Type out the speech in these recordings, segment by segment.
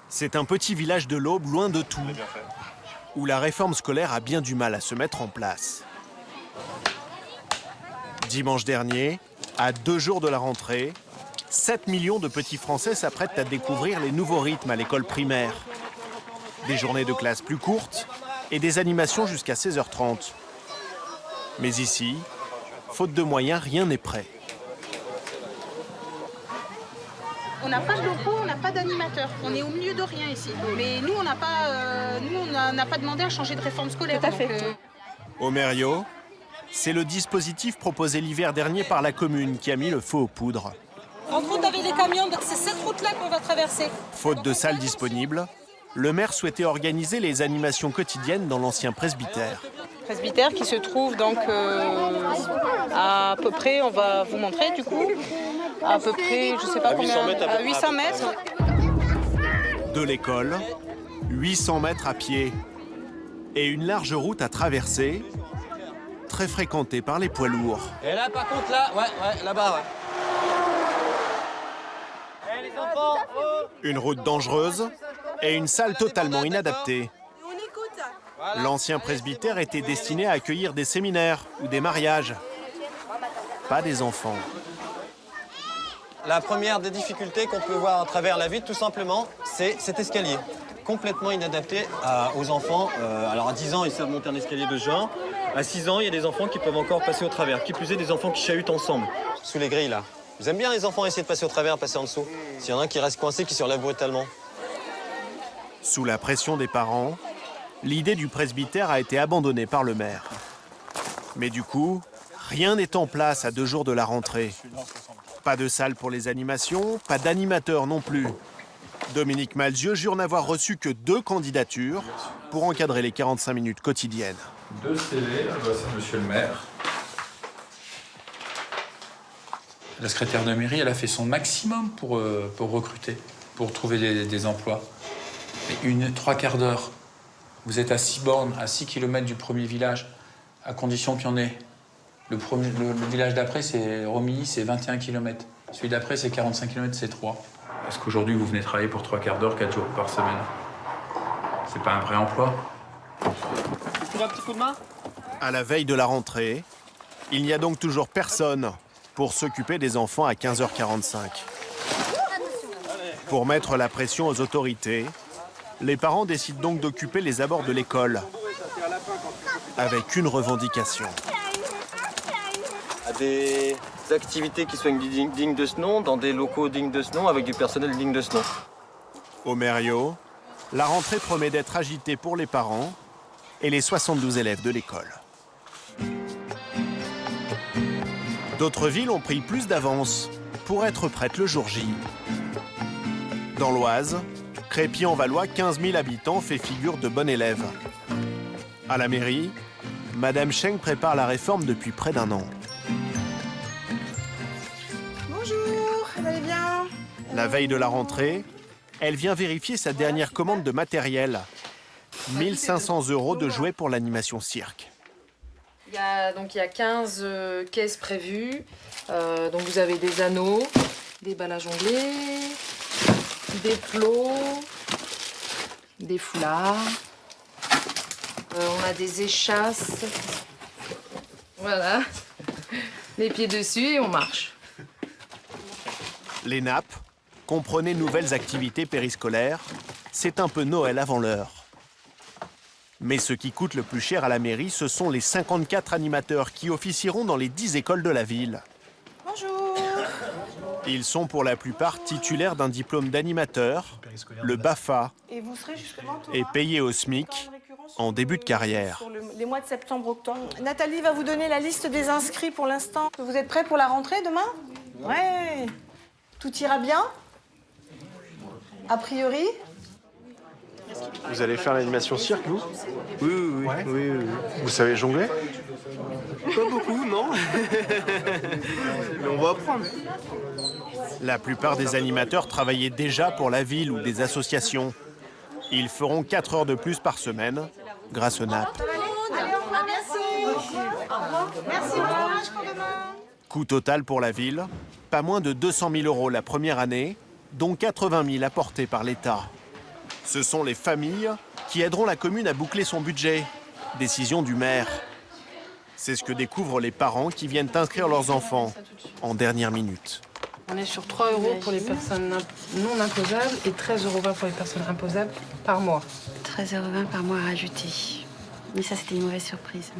C'est un petit village de l'Aube, loin de tout, où la réforme scolaire a bien du mal à se mettre en place. Dimanche dernier, à 2 jours de la rentrée, 7 millions de petits Français s'apprêtent à découvrir les nouveaux rythmes à l'école primaire. Des journées de classe plus courtes et des animations jusqu'à 16h30. Mais ici, faute de moyens, rien n'est prêt. On n'a pas de locaux, on n'a pas d'animateur. On est au milieu de rien ici. Mais nous, on n'a pas demandé à changer de réforme scolaire. Tout à fait. Au Mériot, c'est le dispositif proposé l'hiver dernier par la commune qui a mis le feu aux poudres. Entre autres, avec les camions, c'est cette route-là qu'on va traverser. Faute de salles disponibles, le maire souhaitait organiser les animations quotidiennes dans l'ancien presbytère. Presbytère qui se trouve donc à peu près, on va vous montrer du coup, à peu près, je sais pas combien, à 800 mètres. De l'école, 800 mètres à pied et une large route à traverser, très fréquentée par les poids lourds. Et là, par contre, là, ouais, là-bas, ouais. Eh, les enfants, oh. Une route dangereuse et une salle totalement inadaptée. L'ancien presbytère était destiné à accueillir des séminaires ou des mariages, pas des enfants. La première des difficultés qu'on peut voir à travers la ville, tout simplement, c'est cet escalier. Complètement inadapté aux enfants. Alors à 10 ans, ils savent monter un escalier de ce genre. À 6 ans, il y a des enfants qui peuvent encore passer au travers. Qui plus est, des enfants qui chahutent ensemble. Sous les grilles, là. Vous aimez bien les enfants essayer de passer au travers, passer en dessous? S'il y en a un qui reste coincé, qui se relève brutalement. Sous la pression des parents, l'idée du presbytère a été abandonnée par le maire. Mais du coup, rien n'est en place à 2 jours de la rentrée. Pas de salle pour les animations, pas d'animateur non plus. Dominique Malzieu jure n'avoir reçu que 2 candidatures pour encadrer les 45 minutes quotidiennes. 2 CV, c'est monsieur le maire. La secrétaire de mairie, elle a fait son maximum pour recruter, pour trouver des emplois. Mais 3 quarts d'heure. Vous êtes à 6 bornes, à 6 km du premier village, à condition qu'il y en ait. Le village d'après, c'est Romilly, c'est 21 km. Celui d'après, c'est 45 km, c'est 3. Est-ce qu'aujourd'hui, vous venez travailler pour 3 quarts d'heure, 4 jours par semaine? C'est pas un vrai emploi? Tu veux un petit coup de main? À la veille de la rentrée, il n'y a donc toujours personne pour s'occuper des enfants à 15h45. Pour mettre la pression aux autorités, les parents décident donc d'occuper les abords de l'école, avec une revendication. À des activités qui soient dignes de ce nom, dans des locaux dignes de ce nom, avec du personnel digne de ce nom. Au Mériot, la rentrée promet d'être agitée pour les parents et les 72 élèves de l'école. D'autres villes ont pris plus d'avance pour être prêtes le jour J. Dans l'Oise, Crépy-en-Valois, 15 000 habitants, fait figure de bon élève. À la mairie, Madame Cheng prépare la réforme depuis près d'1 an. Bonjour, vous allez bien? La veille de la rentrée, elle vient vérifier sa dernière commande de matériel. 1 500 € de jouets pour l'animation cirque. Il y a 15 caisses prévues. Donc vous avez des anneaux, des balles à jongler, des plots, des foulards. On a des échasses. Voilà. Les pieds dessus et on marche. Les nappes, comprenez nouvelles activités périscolaires, c'est un peu Noël avant l'heure. Mais ce qui coûte le plus cher à la mairie, ce sont les 54 animateurs qui officieront dans les 10 écoles de la ville. Bonjour. Ils sont pour la plupart titulaires d'un diplôme d'animateur, le BAFA, Et vous serez justement, Thomas, et payés au SMIC en début de carrière. sur les mois de septembre-octobre. Nathalie va vous donner la liste des inscrits pour l'instant. Vous êtes prêts pour la rentrée demain? Ouais. Tout ira bien? A priori? Vous allez faire l'animation cirque, vous? Oui. Vous savez jongler? Pas beaucoup, non. Mais on va apprendre. La plupart des animateurs travaillaient déjà pour la ville ou des associations. Ils feront 4 heures de plus par semaine grâce au NAP. Merci, courage pour demain. Coût total pour la ville, pas moins de 200 000 € la première année, dont 80 000 apportés par l'État. Ce sont les familles qui aideront la commune à boucler son budget. Décision du maire. C'est ce que découvrent les parents qui viennent inscrire leurs enfants en dernière minute. On est sur 3 € pour les personnes non imposables et 13,20 € pour les personnes imposables par mois. 13,20 € par mois à rajouter. Mais ça, c'était une mauvaise surprise.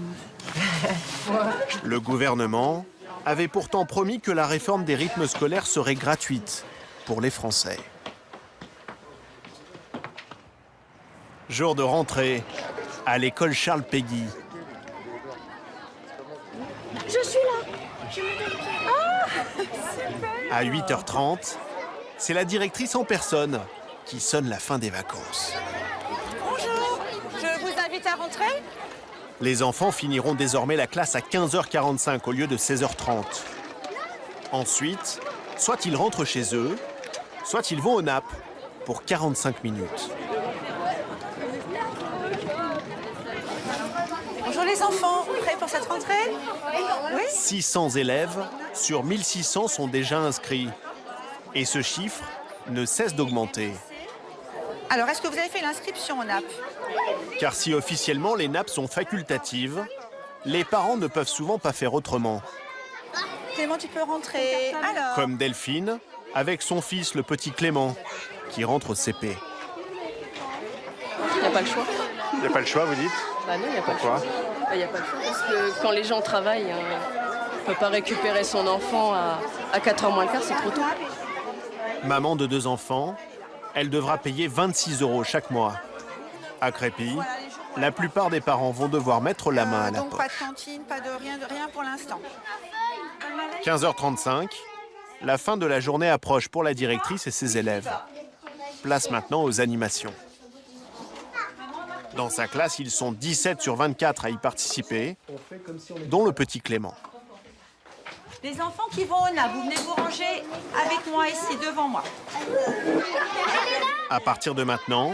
Le gouvernement avait pourtant promis que la réforme des rythmes scolaires serait gratuite pour les Français. Jour de rentrée à l'école Charles Péguy. Je suis là. À 8h30, c'est la directrice en personne qui sonne la fin des vacances. Bonjour, je vous invite à rentrer. Les enfants finiront désormais la classe à 15h45 au lieu de 16h30. Ensuite, soit ils rentrent chez eux, soit ils vont au NAP pour 45 minutes. Bonjour les enfants, prêts pour cette rentrée? Oui. 600 élèves sur 1600 sont déjà inscrits. Et ce chiffre ne cesse d'augmenter. Alors, est-ce que vous avez fait l'inscription au NAP? Car si officiellement les nappes sont facultatives, les parents ne peuvent souvent pas faire autrement. Clément, tu peux rentrer. Alors, Comme Delphine, avec son fils le petit Clément, qui rentre au CP. Il n'y a pas le choix. Il n'y a pas le choix, vous dites? Bah non, il n'y a pas Pourquoi? le choix. Il n'y a pas le choix parce que quand les gens travaillent, on ne peut pas récupérer son enfant à 4h moins le quart, c'est trop tôt. Maman de 2 enfants, elle devra payer 26 € chaque mois. À Crépy, la plupart des parents vont devoir mettre la main à la donc pas de poche. cantine, pas de rien pour l'instant. 15h35, la fin de la journée approche pour la directrice et ses élèves. Place maintenant aux animations. Dans sa classe, ils sont 17 sur 24 à y participer, dont le petit Clément. Les enfants qui vont au NAP, vous venez vous ranger avec moi ici, devant moi. À partir de maintenant,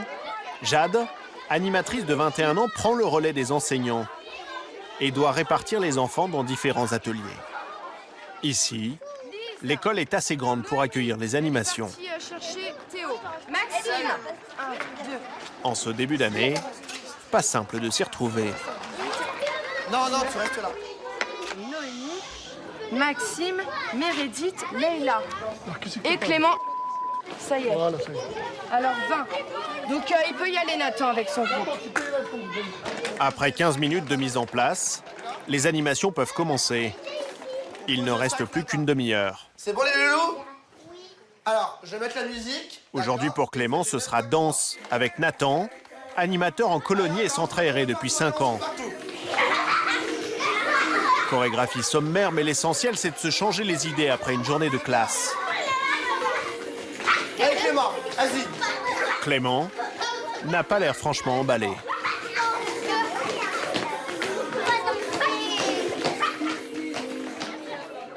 Jade, animatrice de 21 ans, prend le relais des enseignants et doit répartir les enfants dans différents ateliers. Ici, l'école est assez grande pour accueillir les animations. Chercher Théo. Maxime. En ce début d'année, pas simple de s'y retrouver. Non, tu restes là. Maxime, Meredith, Leïla. Et Clément. Ça y est. Voilà, ça y est. Alors 20. Donc il peut y aller Nathan avec son groupe. Après 15 minutes de mise en place, les animations peuvent commencer. Il ne reste plus qu'une demi-heure. C'est bon les loulous? Oui. Alors, je vais mettre la musique. Aujourd'hui pour Clément, ce sera danse avec Nathan, animateur en colonie et centre aéré depuis 5 ans. Chorégraphie sommaire, mais l'essentiel c'est de se changer les idées après une journée de classe. Allez Clément, vas-y. Clément n'a pas l'air franchement emballé.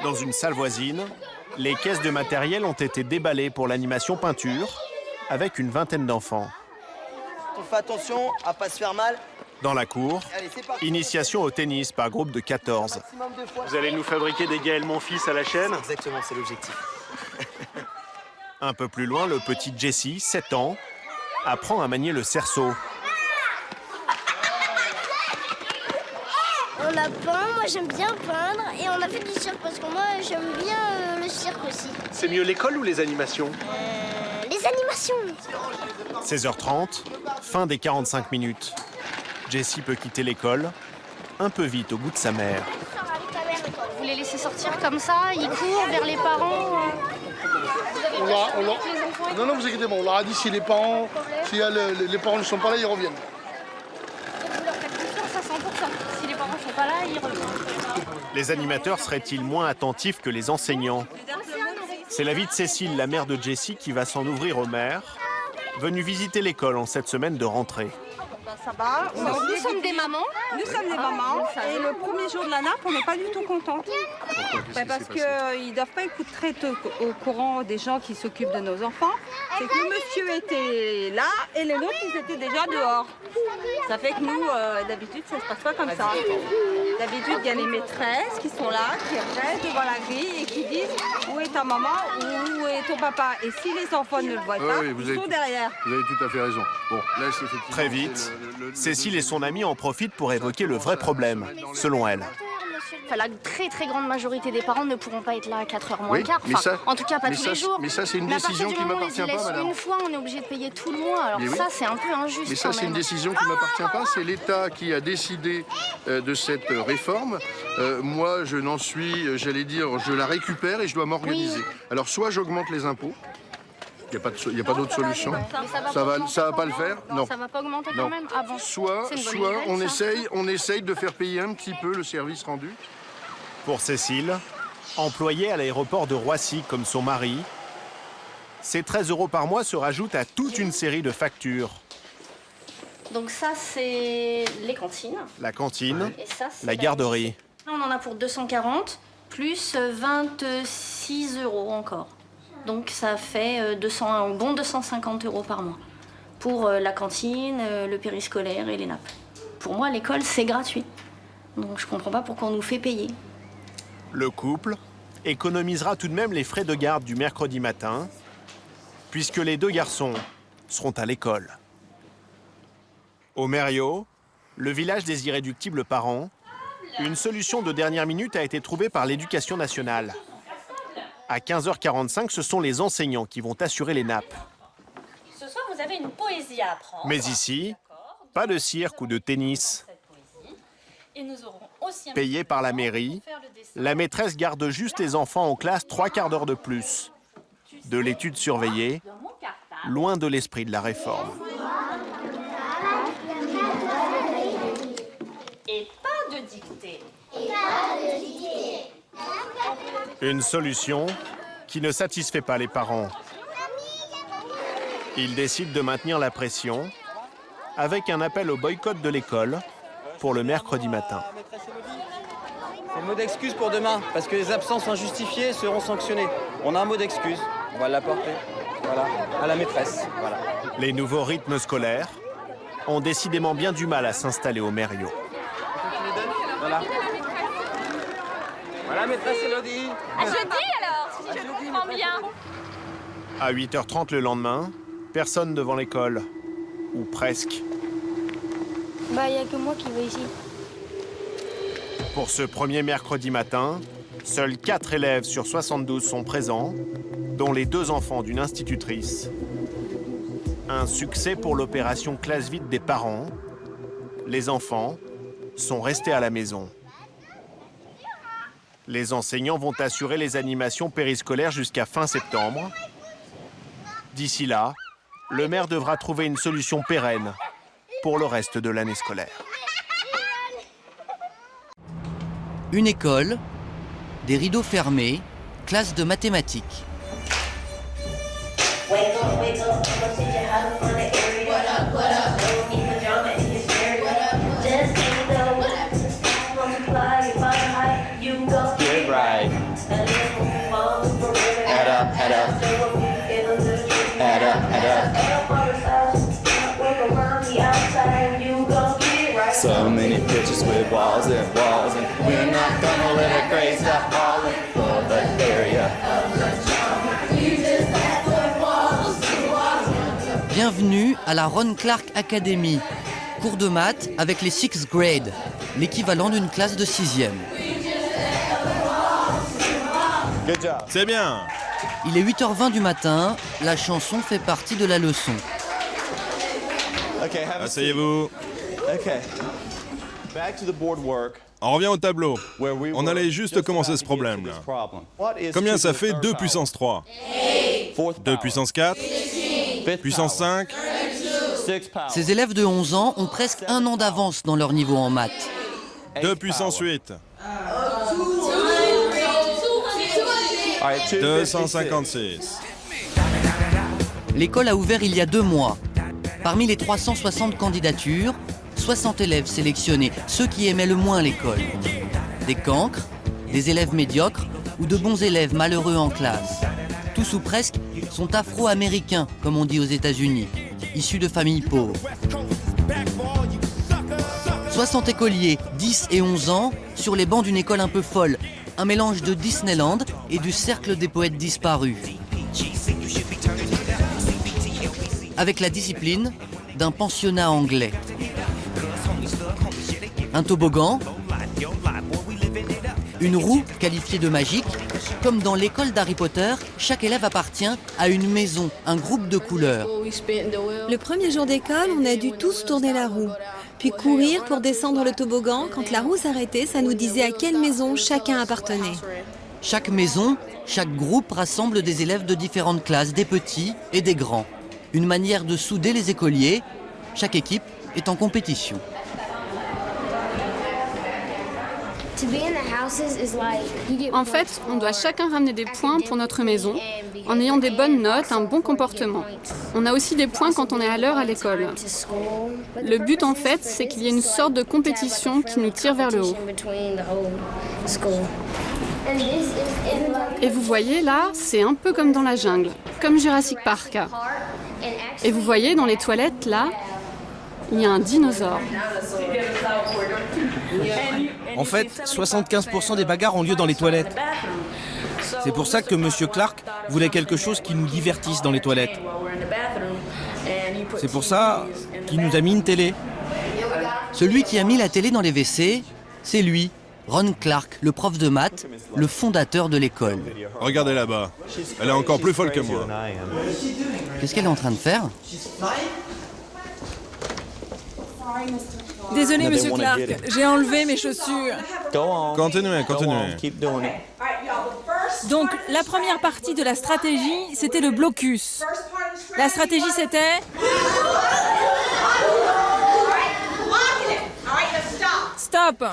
Dans une salle voisine, les caisses de matériel ont été déballées pour l'animation peinture avec une vingtaine d'enfants. On fait attention à pas se faire mal. Dans la cour, Allez, c'est parti. initiation au tennis par groupe de 14. Maximum 2 fois. Vous allez nous fabriquer des Gaël mon fils à la chaîne? Exactement, c'est l'objectif. Un peu plus loin, le petit Jessie, 7 ans, apprend à manier le cerceau. On a peint, moi j'aime bien peindre et on a fait du cirque parce que moi j'aime bien le cirque aussi. C'est mieux l'école ou les animations? Les animations. 16h30, fin des 45 minutes. Jessie peut quitter l'école, un peu vite au goût de sa mère. Vous les laissez sortir comme ça, ils courent vers les parents. Non, vous inquiétez pas, on leur a dit si les parents, les parents ne sont pas là, ils reviennent. Donc vous leur faites confiance à 100%. Si les parents ne sont pas là, ils reviennent. Les animateurs seraient-ils moins attentifs que les enseignants? C'est l'avis de Cécile, la mère de Jessie, qui va s'en ouvrir au maire, venue visiter l'école en cette semaine de rentrée. Ça va. Nous sommes des mamans. Nous sommes des mamans. Et le premier jour de la nappe, on n'est pas du tout contents. Parce qu'ils ne doivent pas être très au courant des gens qui s'occupent de nos enfants. C'est que le monsieur était là et les nôtres, ils étaient déjà dehors. Ça fait que nous, d'habitude, ça ne se passe pas comme ça. D'habitude, il y a les maîtresses qui sont là, qui restent devant la grille et qui disent où est ta maman ou où est ton papa. Et si les enfants ne le voient pas, ils sont derrière. Vous avez tout à fait raison. Bon, là, c'est effectivement... Très vite, Cécile et son amie en profitent pour évoquer le vrai problème, selon elle. Enfin, la très très grande majorité des parents ne pourront pas être là à 4h moins Oui, le quart. mais Enfin, ça- en tout cas, pas mais tous ça, les jours. mais ça, c'est une Mais à partir décision du qui moment où m'appartient ils pas, laissent madame. une fois, on est obligé de payer tout le mois. Alors Mais oui. ça, c'est un peu injuste Mais ça, quand c'est même. une décision qui ne m'appartient pas. C'est l'État qui a décidé de cette réforme. Moi, je n'en suis, j'allais dire, je la récupère et je dois m'organiser. Alors, soit j'augmente les impôts. Il n'y a pas d'autre solution. Ça va pas le faire. Non. Ça va pas augmenter Non. quand même. Ah bon. Soit C'est une bonne nouvelle, ça. on essaye de faire payer un petit peu le service rendu. Pour Cécile, employée à l'aéroport de Roissy comme son mari, ces 13 € par mois se rajoutent à toute une série de factures. Donc ça, c'est les cantines. La cantine, Et ça, c'est la garderie. Là, on en a pour 240, plus 26 € encore. Donc ça fait un bon 250 € par mois. Pour la cantine, le périscolaire et les nappes. Pour moi, l'école, c'est gratuit. Donc je comprends pas pourquoi on nous fait payer. Le couple économisera tout de même les frais de garde du mercredi matin, puisque les deux garçons seront à l'école. Au Mériot, le village des irréductibles parents, une solution de dernière minute a été trouvée par l'Éducation nationale. À 15h45, ce sont les enseignants qui vont assurer les nappes. Ce soir, vous avez une poésie à apprendre. Mais ici, pas de cirque ou de tennis. Et nous aurons aussi un Payé par la mairie, la maîtresse garde juste les enfants en classe 3/4 d'heure de plus. De l'étude surveillée, loin de l'esprit de la réforme. Et pas de dictée. Une solution qui ne satisfait pas les parents. Ils décident de maintenir la pression avec un appel au boycott de l'école pour le mercredi matin. C'est le mot d'excuse pour demain, parce que les absences injustifiées seront sanctionnées. On a un mot d'excuse, on va l'apporter, voilà, à la maîtresse. Voilà. Les nouveaux rythmes scolaires ont décidément bien du mal à s'installer au Mériot. Voilà. Voilà, maîtresse Elodie. À jeudi alors, si je comprends bien. À 8h30 le lendemain, personne devant l'école. Ou presque. Bah, il n'y a que moi qui vais ici. Pour ce premier mercredi matin, seuls 4 élèves sur 72 sont présents, dont les 2 enfants d'une institutrice. Un succès pour l'opération classe vide des parents. Les enfants sont restés à la maison. Les enseignants vont assurer les animations périscolaires jusqu'à fin septembre. D'ici là, le maire devra trouver une solution pérenne pour le reste de l'année scolaire. Une école, des rideaux fermés, classe de mathématiques. Get right. Add up, add up. Add up, add up. So many pictures with walls and walls, and we're not gonna let a gray stop falling for the area. Bienvenue à la Ron Clark Academy. Cours de maths avec les 6th grade, l'équivalent d'une classe de 6e. C'est bien. Il est 8h20 du matin, la chanson fait partie de la leçon. Asseyez-vous. Okay. Back to the board work. On revient au tableau. On allait juste commencer ce problème-là. Combien ça fait 2 puissance 3 2 puissance 4 Puissance 5 Ces élèves de 11 ans ont presque un an d'avance dans leur niveau en maths. 2 puissance 8 256. L'école a ouvert il y a 2 mois. Parmi les 360 candidatures, 60 élèves sélectionnés, ceux qui aimaient le moins l'école. Des cancres, des élèves médiocres ou de bons élèves malheureux en classe. Tous ou presque sont afro-américains, comme on dit aux États-Unis, issus de familles pauvres. 60 écoliers, 10 et 11 ans, sur les bancs d'une école un peu folle, un mélange de Disneyland et du cercle des poètes disparus. Avec la discipline d'un pensionnat anglais. Un toboggan, une roue qualifiée de magique. Comme dans l'école d'Harry Potter, chaque élève appartient à une maison, un groupe de couleurs. Le premier jour d'école, on a dû tous tourner la roue, puis courir pour descendre le toboggan. Quand la roue s'arrêtait, ça nous disait à quelle maison chacun appartenait. Chaque maison, chaque groupe rassemble des élèves de différentes classes, des petits et des grands. Une manière de souder les écoliers. Chaque équipe est en compétition. En fait, on doit chacun ramener des points pour notre maison, en ayant des bonnes notes, un bon comportement. On a aussi des points quand on est à l'heure à l'école. Le but, en fait, c'est qu'il y ait une sorte de compétition qui nous tire vers le haut. Et vous voyez, là, c'est un peu comme dans la jungle, comme Jurassic Park. Et vous voyez, dans les toilettes, là, il y a un dinosaure. En fait, 75% des bagarres ont lieu dans les toilettes. C'est pour ça que M. Clark voulait quelque chose qui nous divertisse dans les toilettes. C'est pour ça qu'il nous a mis une télé. Celui qui a mis la télé dans les WC, c'est lui, Ron Clark, le prof de maths, le fondateur de l'école. Regardez là-bas, elle est encore plus folle que moi. Qu'est-ce qu'elle est en train de faire ? Désolé, Monsieur Clark, j'ai enlevé mes chaussures. Continuez. Donc, la première partie de la stratégie, c'était le blocus. La stratégie, c'était... Stop!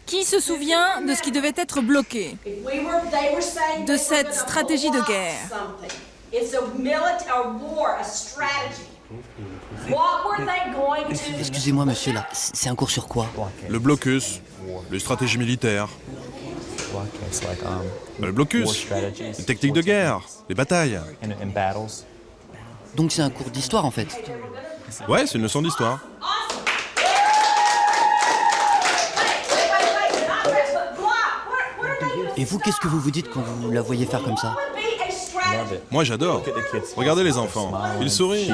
Qui se souvient de ce qui devait être bloqué? De cette stratégie de guerre? Excusez-moi, monsieur, là, c'est un cours sur quoi? Le blocus, les stratégies militaires. Le blocus, les techniques de guerre, les batailles. Donc c'est un cours d'histoire, en fait? Ouais, c'est une leçon d'histoire. Et vous, qu'est-ce que vous vous dites quand vous la voyez faire comme ça? Moi, j'adore. Regardez les enfants, ils sourient.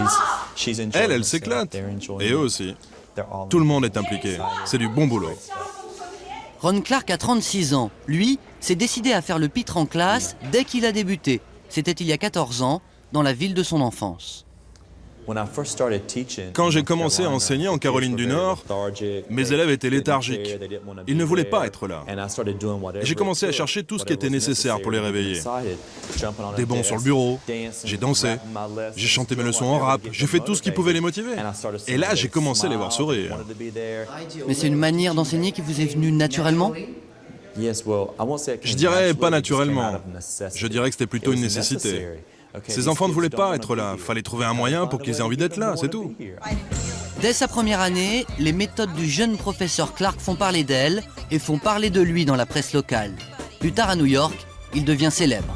Elle s'éclate. Et eux aussi. Tout le monde est impliqué. C'est du bon boulot. Ron Clark a 36 ans. Lui, s'est décidé à faire le pitre en classe dès qu'il a débuté. C'était il y a 14 ans, dans la ville de son enfance. Quand j'ai commencé à enseigner en Caroline du Nord, mes élèves étaient léthargiques. Ils ne voulaient pas être là. Et j'ai commencé à chercher tout ce qui était nécessaire pour les réveiller. Des bons sur le bureau, j'ai dansé, j'ai chanté mes leçons en rap, j'ai fait tout ce qui pouvait les motiver. Et là, j'ai commencé à les voir sourire. Mais c'est une manière d'enseigner qui vous est venue naturellement? Je dirais pas naturellement. Je dirais que c'était plutôt une nécessité. Ces enfants ne voulaient pas être là. Fallait trouver un moyen pour qu'ils aient envie d'être là, c'est tout. Dès sa première année, les méthodes du jeune professeur Clark font parler d'elle et font parler de lui dans la presse locale. Plus tard à New York, il devient célèbre.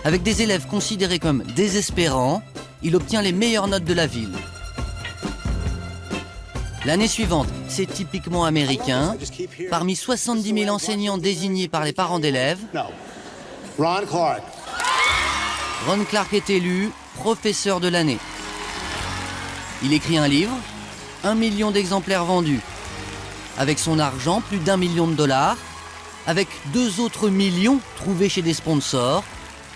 Avec des élèves considérés comme désespérants, il obtient les meilleures notes de la ville. L'année suivante, c'est typiquement américain. Parmi 70 000 enseignants désignés par les parents d'élèves, Ron Clark est élu professeur de l'année. Il écrit un livre, 1 million d'exemplaires vendus. Avec son argent, plus d'1 million de dollars. Avec 2 autres millions trouvés chez des sponsors,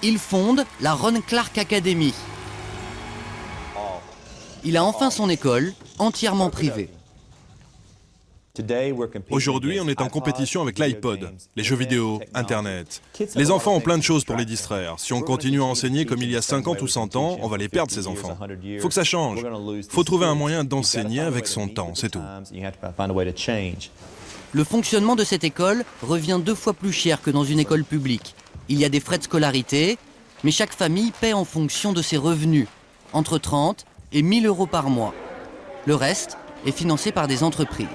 il fonde la Ron Clark Academy. Il a enfin son école, entièrement privée. Aujourd'hui, on est en compétition avec l'iPod, les jeux vidéo, Internet. Les enfants ont plein de choses pour les distraire. Si on continue à enseigner comme il y a 50 ou 100 ans, on va les perdre, ces enfants. Faut que ça change. Faut trouver un moyen d'enseigner avec son temps, c'est tout. Le fonctionnement de cette école revient 2 fois plus cher que dans une école publique. Il y a des frais de scolarité, mais chaque famille paie en fonction de ses revenus, entre 30 et 1 000 euros par mois. Le reste est financé par des entreprises.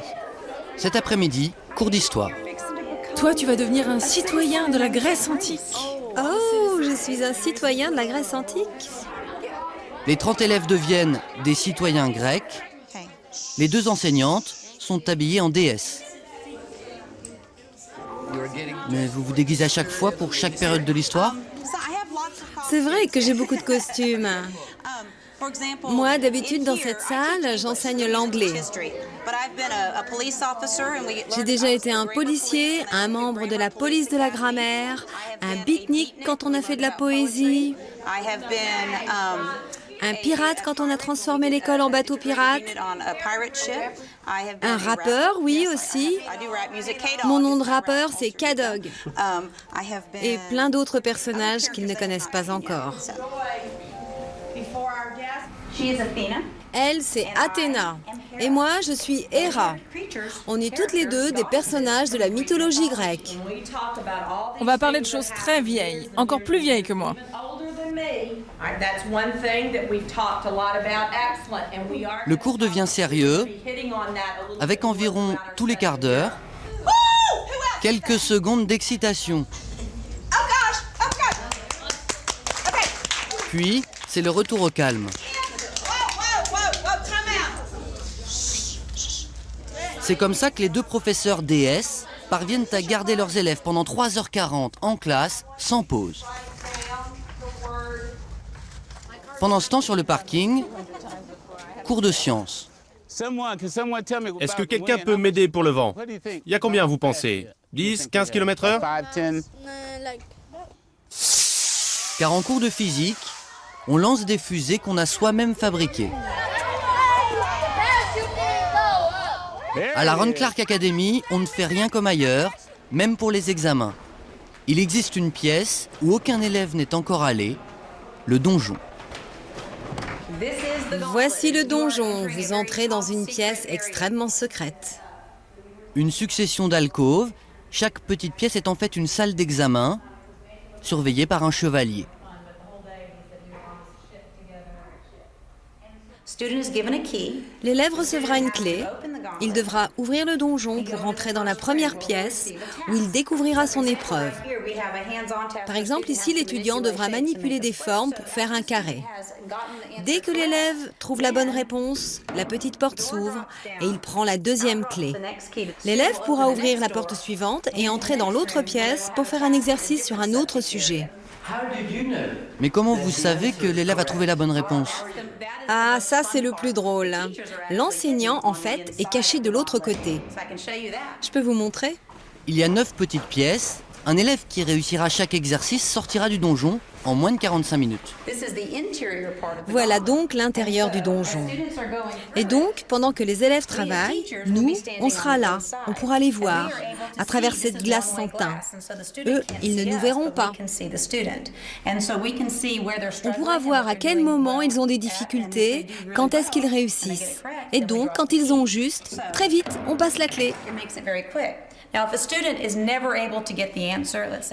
Cet après-midi, cours d'histoire. Toi, tu vas devenir un citoyen de la Grèce antique. Oh, je suis un citoyen de la Grèce antique. Les 30 élèves deviennent des citoyens grecs. Les 2 enseignantes sont habillées en déesses. Mais vous vous déguisez à chaque fois pour chaque période de l'histoire? C'est vrai que j'ai beaucoup de costumes. Moi, d'habitude, dans cette salle, j'enseigne l'anglais. J'ai déjà été un policier, un membre de la police de la grammaire, un beatnik quand on a fait de la poésie, un pirate quand on a transformé l'école en bateau pirate, un rappeur, oui, aussi. Mon nom de rappeur, c'est K-Dog. Et plein d'autres personnages qu'ils ne connaissent pas encore. Elle, c'est Athéna. Et moi, je suis Héra. On est toutes les deux des personnages de la mythologie grecque. On va parler de choses très vieilles, encore plus vieilles que moi. Le cours devient sérieux, avec environ tous les quarts d'heure, quelques secondes d'excitation. Puis, c'est le retour au calme. C'est comme ça que les deux professeurs DS parviennent à garder leurs élèves pendant 3h40 en classe, sans pause. Pendant ce temps, sur le parking, cours de sciences. Est-ce que quelqu'un peut m'aider pour le vent? Il y a combien, vous pensez? 10, 15 km/h? Car en cours de physique, on lance des fusées qu'on a soi-même fabriquées. À la Ron Clark Academy, on ne fait rien comme ailleurs, même pour les examens. Il existe une pièce où aucun élève n'est encore allé, le donjon. Voici le donjon. Vous entrez dans une pièce extrêmement secrète. Une succession d'alcôves, chaque petite pièce est en fait une salle d'examen, surveillée par un chevalier. L'élève recevra une clé. Il devra ouvrir le donjon pour entrer dans la première pièce où il découvrira son épreuve. Par exemple, ici, l'étudiant devra manipuler des formes pour faire un carré. Dès que l'élève trouve la bonne réponse, la petite porte s'ouvre et il prend la deuxième clé. L'élève pourra ouvrir la porte suivante et entrer dans l'autre pièce pour faire un exercice sur un autre sujet. Mais comment vous savez que l'élève a trouvé la bonne réponse? Ah, ça c'est le plus drôle. L'enseignant, en fait, est caché de l'autre côté. Je peux vous montrer? Il y a 9 petites pièces. Un élève qui réussira chaque exercice sortira du donjon en moins de 45 minutes. Voilà donc l'intérieur du donjon. Et donc, pendant que les élèves travaillent, nous, on sera là. On pourra les voir à travers cette glace sans teint. Eux, ils ne nous verront pas. On pourra voir à quel moment ils ont des difficultés, quand est-ce qu'ils réussissent. Et donc, quand ils ont juste, très vite, on passe la clé.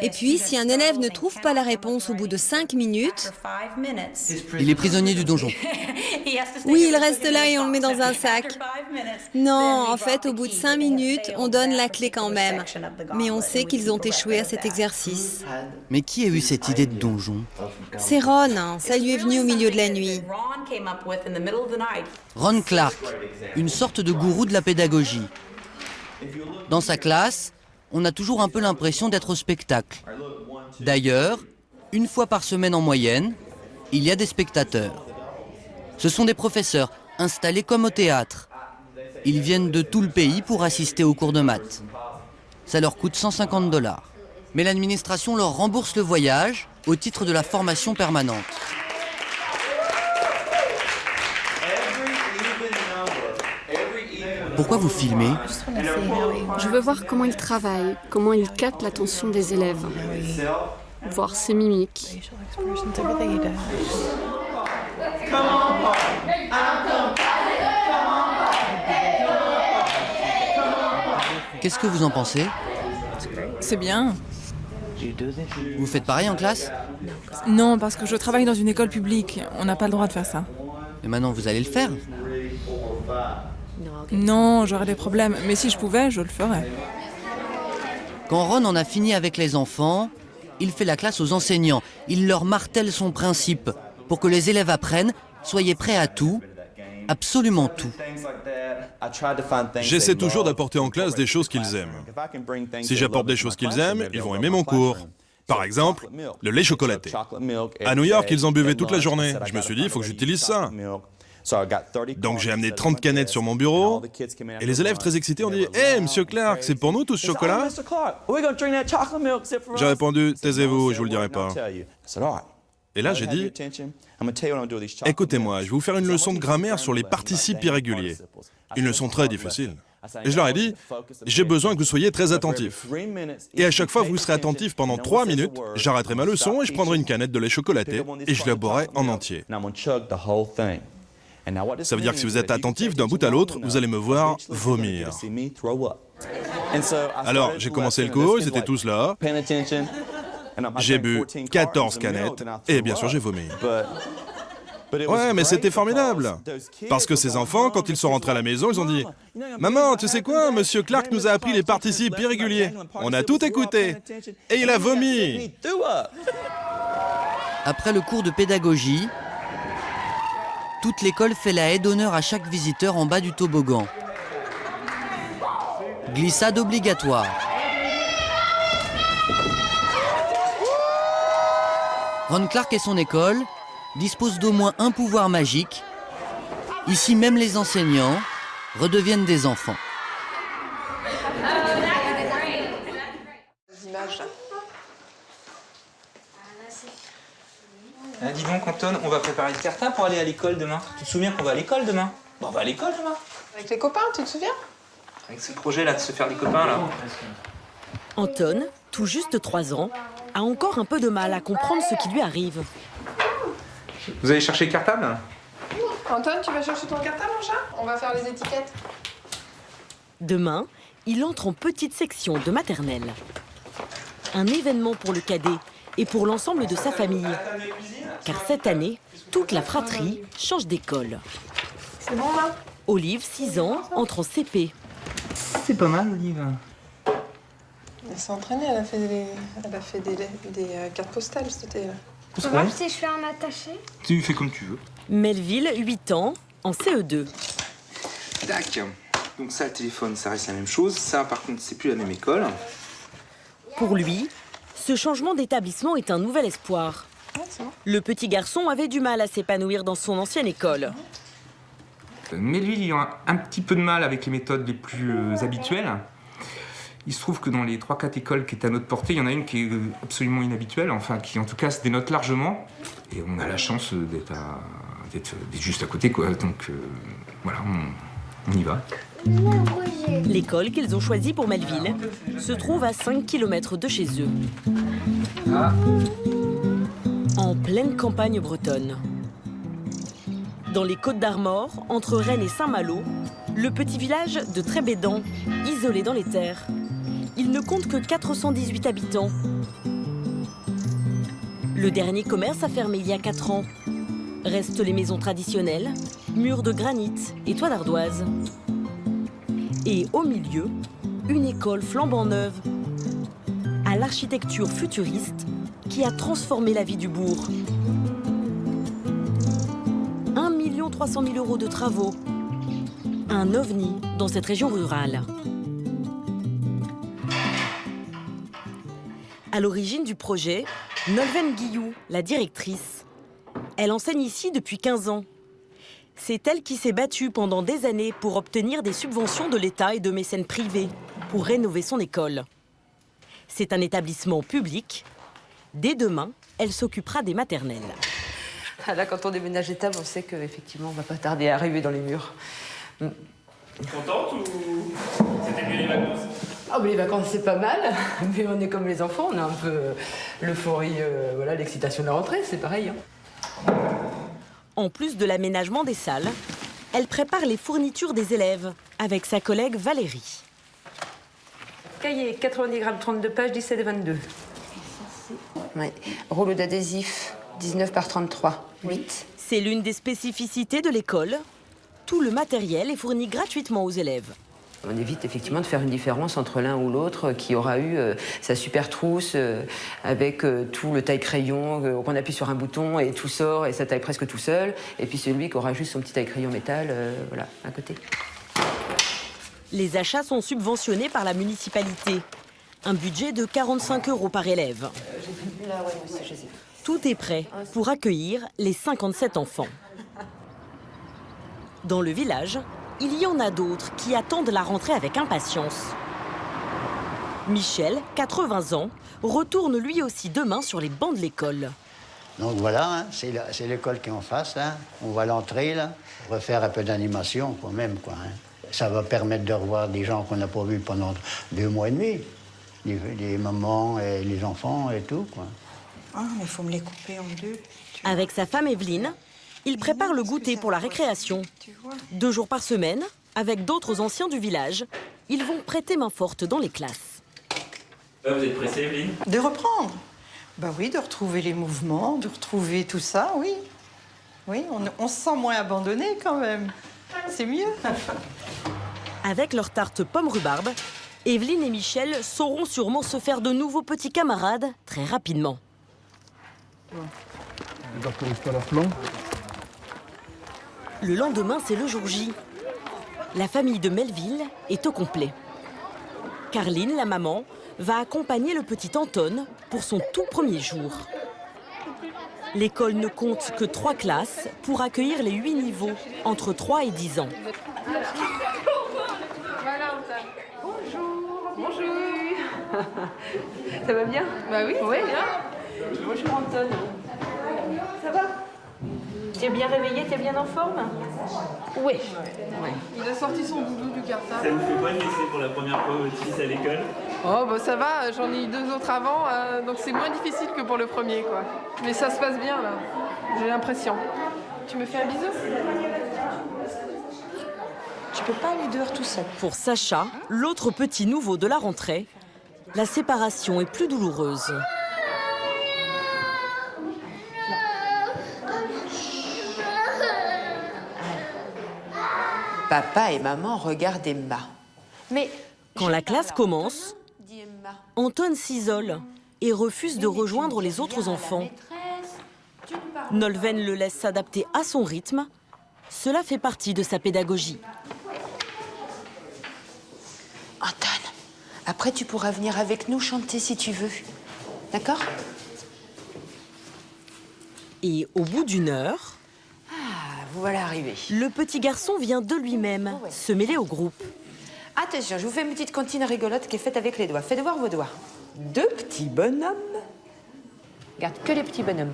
Et puis, si un élève ne trouve pas la réponse au bout de 5 minutes, il est prisonnier du donjon. Oui, il reste là et on le met dans un sac. Non, en fait, au bout de 5 minutes, on donne la clé quand même. Mais on sait qu'ils ont échoué à cet exercice. Mais qui a eu cette idée de donjon? C'est Ron, hein. Ça lui est venu au milieu de la nuit. Ron Clark, une sorte de gourou de la pédagogie. Dans sa classe, on a toujours un peu l'impression d'être au spectacle. D'ailleurs, une fois par semaine en moyenne, il y a des spectateurs. Ce sont des professeurs installés comme au théâtre. Ils viennent de tout le pays pour assister aux cours de maths. Ça leur coûte 150 $. Mais l'administration leur rembourse le voyage au titre de la formation permanente. Pourquoi vous filmez? Je veux voir comment il travaille, comment il capte l'attention des élèves. Voir ses mimiques. Qu'est-ce que vous en pensez? C'est bien. Vous faites pareil en classe? Non, parce que je travaille dans une école publique. On n'a pas le droit de faire ça. Et maintenant, vous allez le faire? Non, j'aurais des problèmes. Mais si je pouvais, je le ferais. Quand Ron en a fini avec les enfants, il fait la classe aux enseignants. Il leur martèle son principe. Pour que les élèves apprennent, soyez prêts à tout, absolument tout. J'essaie toujours d'apporter en classe des choses qu'ils aiment. Si j'apporte des choses qu'ils aiment, ils vont aimer mon cours. Par exemple, le lait chocolaté. À New York, ils en buvaient toute la journée. Je me suis dit, il faut que j'utilise ça. Donc j'ai amené 30 canettes sur mon bureau, et les élèves très excités ont dit « Hé, Monsieur Clark, c'est pour nous tout ce chocolat ?» J'ai répondu « Taisez-vous, je vous le dirai pas. » Et là j'ai dit « Écoutez-moi, je vais vous faire une leçon de grammaire sur les participes irréguliers. Une leçon très difficile. » Et je leur ai dit « J'ai besoin que vous soyez très attentifs. Et à chaque fois que vous serez attentifs pendant 3 minutes, j'arrêterai ma leçon et je prendrai une canette de lait chocolaté et je la boirai en entier. » Ça veut dire que si vous êtes attentif d'un bout à l'autre, vous allez me voir vomir. Alors, j'ai commencé le cours, ils étaient tous là. J'ai bu 14 canettes et bien sûr, j'ai vomi. Ouais, mais c'était formidable. Parce que ces enfants, quand ils sont rentrés à la maison, ils ont dit « Maman, tu sais quoi, Monsieur Clark nous a appris les participes irréguliers. On a tout écouté. Et il a vomi. » Après le cours de pédagogie, toute l'école fait la haie d'honneur à chaque visiteur en bas du toboggan. Glissade obligatoire. Ron Clark et son école disposent d'au moins un pouvoir magique. Ici, même les enseignants redeviennent des enfants. Dis donc, Anton, on va préparer le cartable pour aller à l'école demain. Tu te souviens qu'on va à l'école demain? Bon, on va à l'école demain. Avec les copains, tu te souviens? Avec ce projet-là de se faire des copains, là. Anton, tout juste 3 ans, a encore un peu de mal à comprendre ce qui lui arrive. Vous allez chercher le cartable? Anton, tu vas chercher ton cartable, mon chat? On va faire les étiquettes. Demain, il entre en petite section de maternelle. Un événement pour le cadet et pour l'ensemble de sa famille. Car cette année, toute la fratrie change d'école. C'est bon, là? Olive, 6 ans, entre en CP. C'est pas mal, Olive. Elle s'est entraînée, elle a fait des cartes postales cet été. Tu peux voir si je fais un attaché? Tu fais comme tu veux. Melville, 8 ans, en CE2. Tac. Donc ça, le téléphone, ça reste la même chose. Ça, par contre, c'est plus la même école. Pour lui, ce changement d'établissement est un nouvel espoir. Le petit garçon avait du mal à s'épanouir dans son ancienne école. Melville, il a un petit peu de mal avec les méthodes les plus habituelles. Il se trouve que dans les 3-4 écoles qui étaient à notre portée, il y en a une qui est absolument inhabituelle, enfin qui en tout cas se dénote largement. Et on a la chance d'être juste à côté, quoi. Donc voilà, on y va. L'école qu'ils ont choisie pour Melville se trouve à 5 km de chez eux. En pleine campagne bretonne. Dans les Côtes-d'Armor, entre Rennes et Saint-Malo, le petit village de Trébédan, isolé dans les terres. Il ne compte que 418 habitants. Le dernier commerce a fermé il y a 4 ans. Restent les maisons traditionnelles, murs de granit et toits d'ardoise. Et au milieu, une école flambant neuve, à l'architecture futuriste qui a transformé la vie du bourg. 1 300 000 € de travaux. Un ovni dans cette région rurale. À l'origine du projet, Nolwenn Guillou, la directrice. Elle enseigne ici depuis 15 ans. C'est elle qui s'est battue pendant des années pour obtenir des subventions de l'État et de mécènes privés pour rénover son école. C'est un établissement public. Dès demain, elle s'occupera des maternelles. Là, quand on déménage d'étable, on sait qu'effectivement, on va pas tarder à arriver dans les murs. Contente ou c'était mieux les vacances? Ah, mais les vacances, c'est pas mal. Mais on est comme les enfants, on a un peu l'euphorie, voilà, l'excitation de la rentrée, c'est pareil. Hein. En plus de l'aménagement des salles, elle prépare les fournitures des élèves avec sa collègue Valérie. Cahier, 90 grammes, 32 pages, 17 et 22. Ouais. Rouleau d'adhésif, 19 par 33, 8. C'est l'une des spécificités de l'école. Tout le matériel est fourni gratuitement aux élèves. On évite effectivement de faire une différence entre l'un ou l'autre qui aura eu sa super trousse avec tout le taille-crayon, qu'on appuie sur un bouton et tout sort et ça taille presque tout seul. Et puis celui qui aura juste son petit taille-crayon métal, voilà, à côté. Les achats sont subventionnés par la municipalité. Un budget de 45 € par élève. Tout est prêt pour accueillir les 57 enfants. Dans le village, il y en a d'autres qui attendent la rentrée avec impatience. Michel, 80 ans, retourne lui aussi demain sur les bancs de l'école. Donc voilà, hein, c'est l'école qui est en face. Hein. On voit l'entrée, là. Refaire un peu d'animation quand même, quoi. Hein. Ça va permettre de revoir des gens qu'on n'a pas vus pendant 2 mois et demi. Les mamans et les enfants et tout, quoi. Ah, mais il faut me les couper en deux. Avec sa femme Evelyne, il prépare le goûter pour la récréation. 2 jours par semaine, avec d'autres anciens du village, ils vont prêter main forte dans les classes. Vous êtes pressée, Evelyne? De reprendre? Bah oui, de retrouver les mouvements, de retrouver tout ça, oui. Oui, on se sent moins abandonné quand même. C'est mieux. Avec leur tarte pomme-rhubarbe, Evelyne et Michel sauront sûrement se faire de nouveaux petits camarades très rapidement. Le lendemain, c'est le jour J. La famille de Melville est au complet. Carline, la maman, va accompagner le petit Anton pour son tout premier jour. L'école ne compte que 3 classes pour accueillir les 8 niveaux, entre 3 et 10 ans. Bonjour. Bonjour. Ça va bien? Bah oui, ouais, bien. Bonjour Anton. Ça va? T'es bien réveillé, t'es bien en forme? Oui. Ouais. Il a sorti son doudou du cartable. Ça vous fait quoi de laisser pour la première fois votre fils à l'école? Oh bah ça va, j'en ai eu 2 autres avant, donc c'est moins difficile que pour le premier quoi. Mais ça se passe bien là, j'ai l'impression. Tu me fais un bisou? Tu peux pas aller dehors tout seul. Pour Sacha, l'autre petit nouveau de la rentrée, la séparation est plus douloureuse. Papa et maman regardent Emma. Mais quand la classe commence, Anton s'isole et refuse de rejoindre les autres enfants. Nolwenn le laisse s'adapter à son rythme. Cela fait partie de sa pédagogie. Anton, après tu pourras venir avec nous chanter si tu veux. D'accord? Et au bout d'1 heure... vous voilà arrivé. Le petit garçon vient de lui-même se mêler au groupe. Attention, je vous fais une petite comptine rigolote qui est faite avec les doigts. Faites voir vos doigts. 2 petits bonhommes. Regarde, que les petits bonhommes.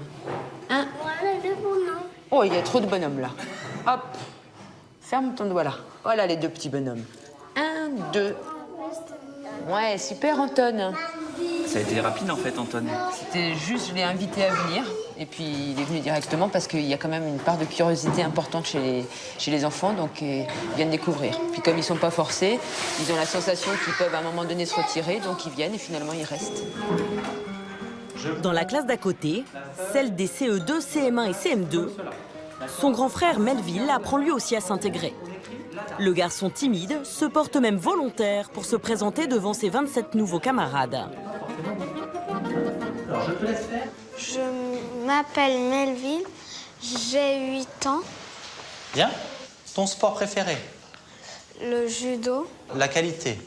1. Voilà le bonhomme. Oh, il y a trop de bonhommes là. Hop. Ferme ton doigt là. Voilà les 2 petits bonhommes. 1, 2. Ouais, super Anton. Ça a été rapide en fait, Anton. C'était juste, je l'ai invité à venir. Et puis il est venu directement parce qu'il y a quand même une part de curiosité importante chez les enfants. Donc ils viennent découvrir. Puis comme ils ne sont pas forcés, ils ont la sensation qu'ils peuvent à un moment donné se retirer. Donc ils viennent et finalement ils restent. Dans la classe d'à côté, celle des CE2, CM1 et CM2, son grand frère Melville apprend lui aussi à s'intégrer. Le garçon timide se porte même volontaire pour se présenter devant ses 27 nouveaux camarades. Je m'appelle Melville, j'ai 8 ans. Bien. Ton sport préféré? Le judo. La qualité?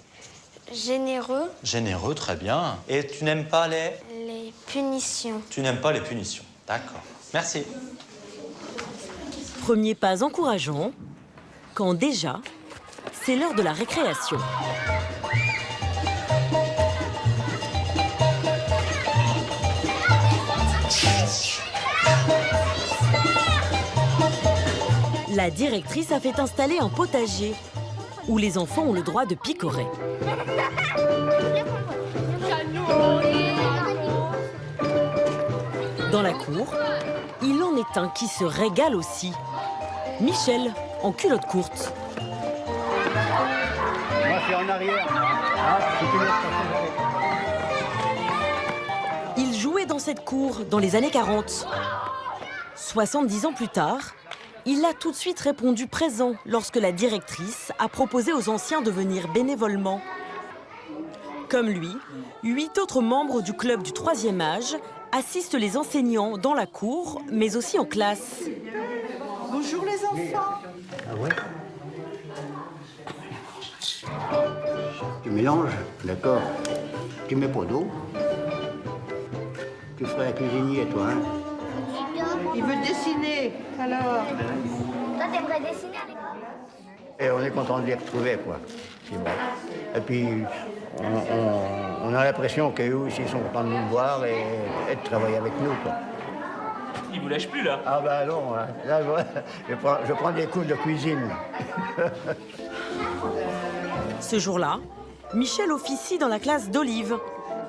Généreux. Généreux, très bien. Et tu n'aimes pas les punitions. Tu n'aimes pas les punitions. D'accord. Merci. Premier pas encourageant, quand déjà, c'est l'heure de la récréation. La directrice a fait installer un potager où les enfants ont le droit de picorer. Dans la cour, il en est un qui se régale aussi. Michel, en culotte courte. Moi, c'est en arrière. Il jouait dans cette cour dans les années 40. 70 ans plus tard, Il a tout de suite répondu présent lorsque la directrice a proposé aux anciens de venir bénévolement. Comme lui, 8 autres membres du club du 3e âge assistent les enseignants dans la cour, mais aussi en classe. Bonjour les enfants. Ah ouais. Tu mélanges, d'accord. Tu mets pas d'eau. Tu ferais un cuisinier, toi, hein? Il veut dessiner, alors. Toi, t'aimerais dessiner à l'école? Et on est content de les retrouver, quoi. C'est bon. Et puis, on a l'impression qu'eux aussi sont contents de nous voir et de travailler avec nous, quoi. Il vous lâche plus là? Ah ben non, hein. Là, je prends des cours de cuisine. Ce jour-là, Michel officie dans la classe d'Olive,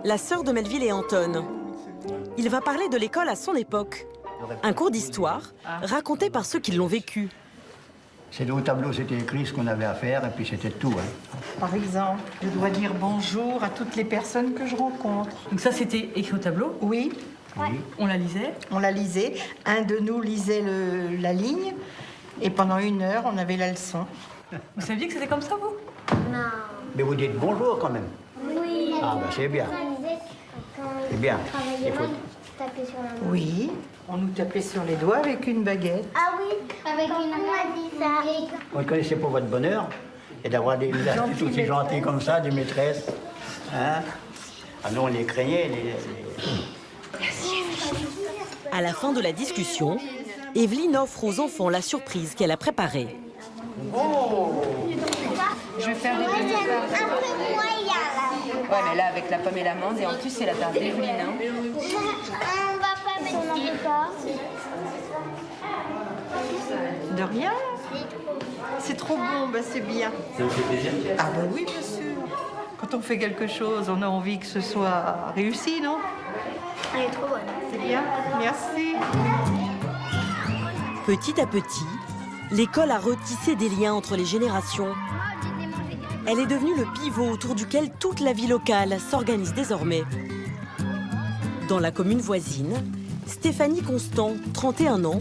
la sœur de Melville et Anton. Il va parler de l'école à son époque. Un cours d'histoire raconté par ceux qui l'ont vécu. C'est au tableau, c'était écrit ce qu'on avait à faire et puis c'était tout. Hein. Par exemple, je dois dire bonjour à toutes les personnes que je rencontre. Donc ça, c'était écrit au tableau? Oui. Oui. On la lisait? On la lisait. Un de nous lisait la ligne et pendant 1 heure, on avait la leçon. Vous saviez que c'était comme ça, vous? Non. Mais vous dites bonjour quand même. Oui. Ah ben c'est bien. C'est bien. Il faut... taper sur la main. Oui, on nous tapait sur les doigts avec une baguette. Ah oui, avec une main. Vous ne connaissez pas votre bonheur et d'avoir des astuces aussi gentilles comme ça, des maîtresses. Hein? Ah non, on les craignait. À la fin de la discussion, Evelyne offre aux enfants la surprise qu'elle a préparée. Oh! Je vais faire des Un peu moyen là. Ouais, mais là, avec la pomme et l'amande, et en plus, c'est la tarte d'Evelyne. Hein. On va pas mettre ça. De rien. C'est trop bon, bah c'est bien. Ça vous fait plaisir? Ah bah oui, bien sûr. Quand on fait quelque chose, on a envie que ce soit réussi, non? Elle est trop bonne. C'est bien, merci. Petit à petit, l'école a retissé des liens entre les générations. Elle est devenue le pivot autour duquel toute la vie locale s'organise désormais. Dans la commune voisine, Stéphanie Constant, 31 ans,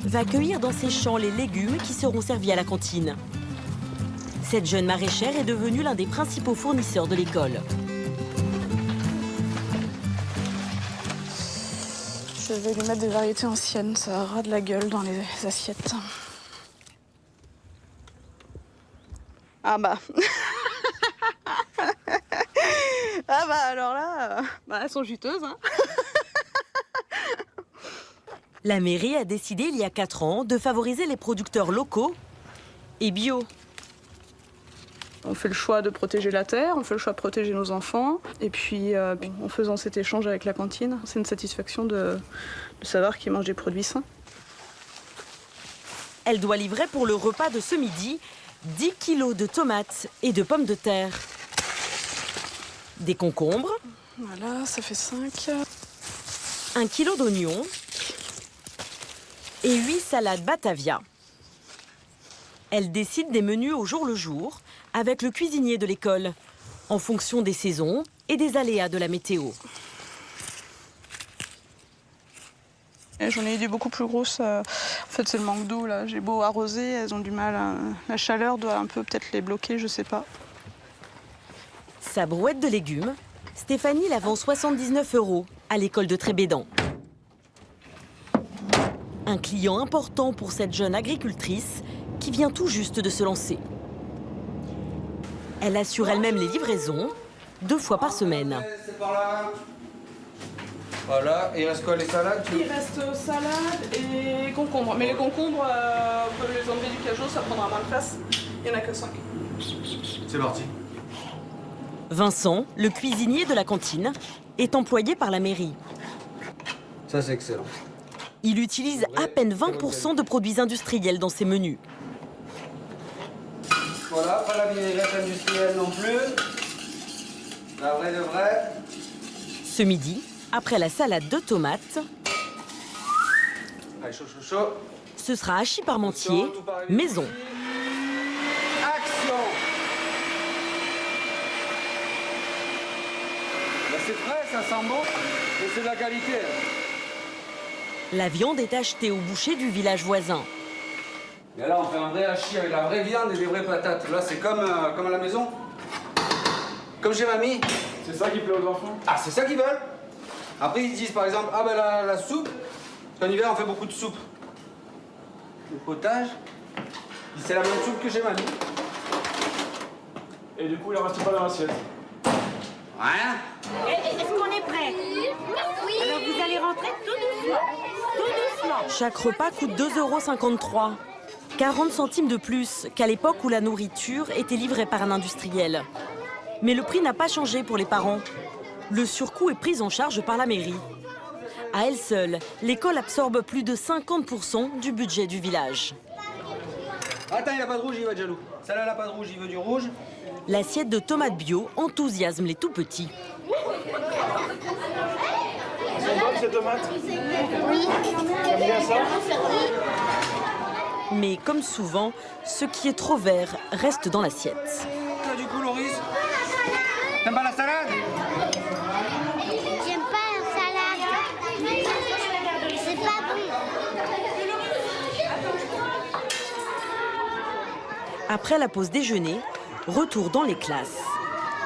va cueillir dans ses champs les légumes qui seront servis à la cantine. Cette jeune maraîchère est devenue l'un des principaux fournisseurs de l'école. Je vais lui mettre des variétés anciennes, ça aura de la gueule dans les assiettes. Ah bah. Ah bah alors là, elles sont juteuses. Hein. La mairie a décidé il y a 4 ans de favoriser les producteurs locaux et bio. On fait le choix de protéger la terre, on fait le choix de protéger nos enfants. Et puis en faisant cet échange avec la cantine, c'est une satisfaction de savoir qu'ils mangent des produits sains. Elle doit livrer pour le repas de ce midi 10 kilos de tomates et de pommes de terre. Des concombres. Voilà, ça fait 5. 1 kilo d'oignons. Et 8 salades Batavia. Elle décide des menus au jour le jour avec le cuisinier de l'école, en fonction des saisons et des aléas de la météo. J'en ai eu des beaucoup plus grosses. En fait, c'est le manque d'eau, là. J'ai beau arroser, elles ont du mal. La chaleur doit un peu peut-être les bloquer, je sais pas. Sa brouette de légumes, Stéphanie la vend 79 € à l'école de Trébédan. Un client important pour cette jeune agricultrice qui vient tout juste de se lancer. Elle assure elle-même les livraisons 2 fois par semaine. C'est par là. Voilà, et il reste quoi, les salades? Il reste salade et concombres. Mais les concombres, on peut les enlever du cajot, ça prendra moins de place. Il n'y en a que 5. C'est parti. Vincent, le cuisinier de la cantine, est employé par la mairie. Ça, c'est excellent. Il utilise à peine 20% de produits industriels dans ses menus. Voilà, pas la vinaigrette industrielle non plus. La vraie de vraie. Ce midi, après la salade de tomates, Allez, chaud, chaud, chaud. ce sera hachis parmentier, maison. Action. Là, c'est frais, ça sent bon, et c'est de la qualité. La viande est achetée au boucher du village voisin. Mais là, on fait un vrai hachis avec la vraie viande et des vraies patates. Là, c'est comme à la maison. Comme chez mamie. C'est ça qui plaît aux enfants? Ah, c'est ça qu'ils veulent. Après, ils disent par exemple, ah ben la soupe, parce qu'en hiver, on fait beaucoup de soupe. Le potage, c'est la même soupe que chez mamie. Et du coup, il en reste pas dans l'assiette? Rien. Est-ce qu'on est prêt? Oui. Alors vous allez rentrer tout doucement. Tout doucement. Chaque repas coûte 2,53 €. 40 centimes de plus qu'à l'époque où la nourriture était livrée par un industriel. Mais le prix n'a pas changé pour les parents. Le surcoût est pris en charge par la mairie. À elle seule, l'école absorbe plus de 50% du budget du village. Attends, il n'a pas de rouge, il va être jaloux. Celle-là, elle n'a pas de rouge, il veut du rouge. L'assiette de tomates bio enthousiasme les tout-petits. Elles sont bonnes ces tomates? Oui. T'aimes bien ça? Mais comme souvent, ce qui est trop vert reste dans l'assiette. Là, du coup, Loris, t'aimes pas la salade? J'aime pas la salade. C'est pas bon. Après la pause déjeuner, retour dans les classes.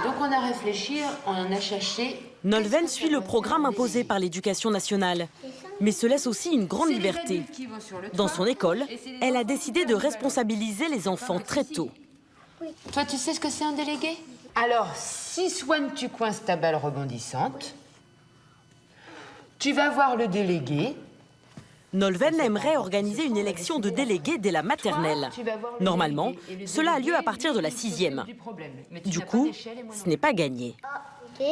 Donc on a réfléchi, on en a cherché. Nolwenn suit le programme imposé par l'Éducation nationale, mais se laisse aussi une grande liberté. Dans son école, elle a décidé de responsabiliser les enfants très tôt. Toi, tu sais ce que c'est un délégué? Alors, si Swan, tu coinces ta balle rebondissante, tu vas voir le délégué. Nolwenn aimerait organiser une élection de délégués dès la maternelle. Normalement, cela a lieu à partir de la 6e. Du coup, ce n'est pas gagné. Ok.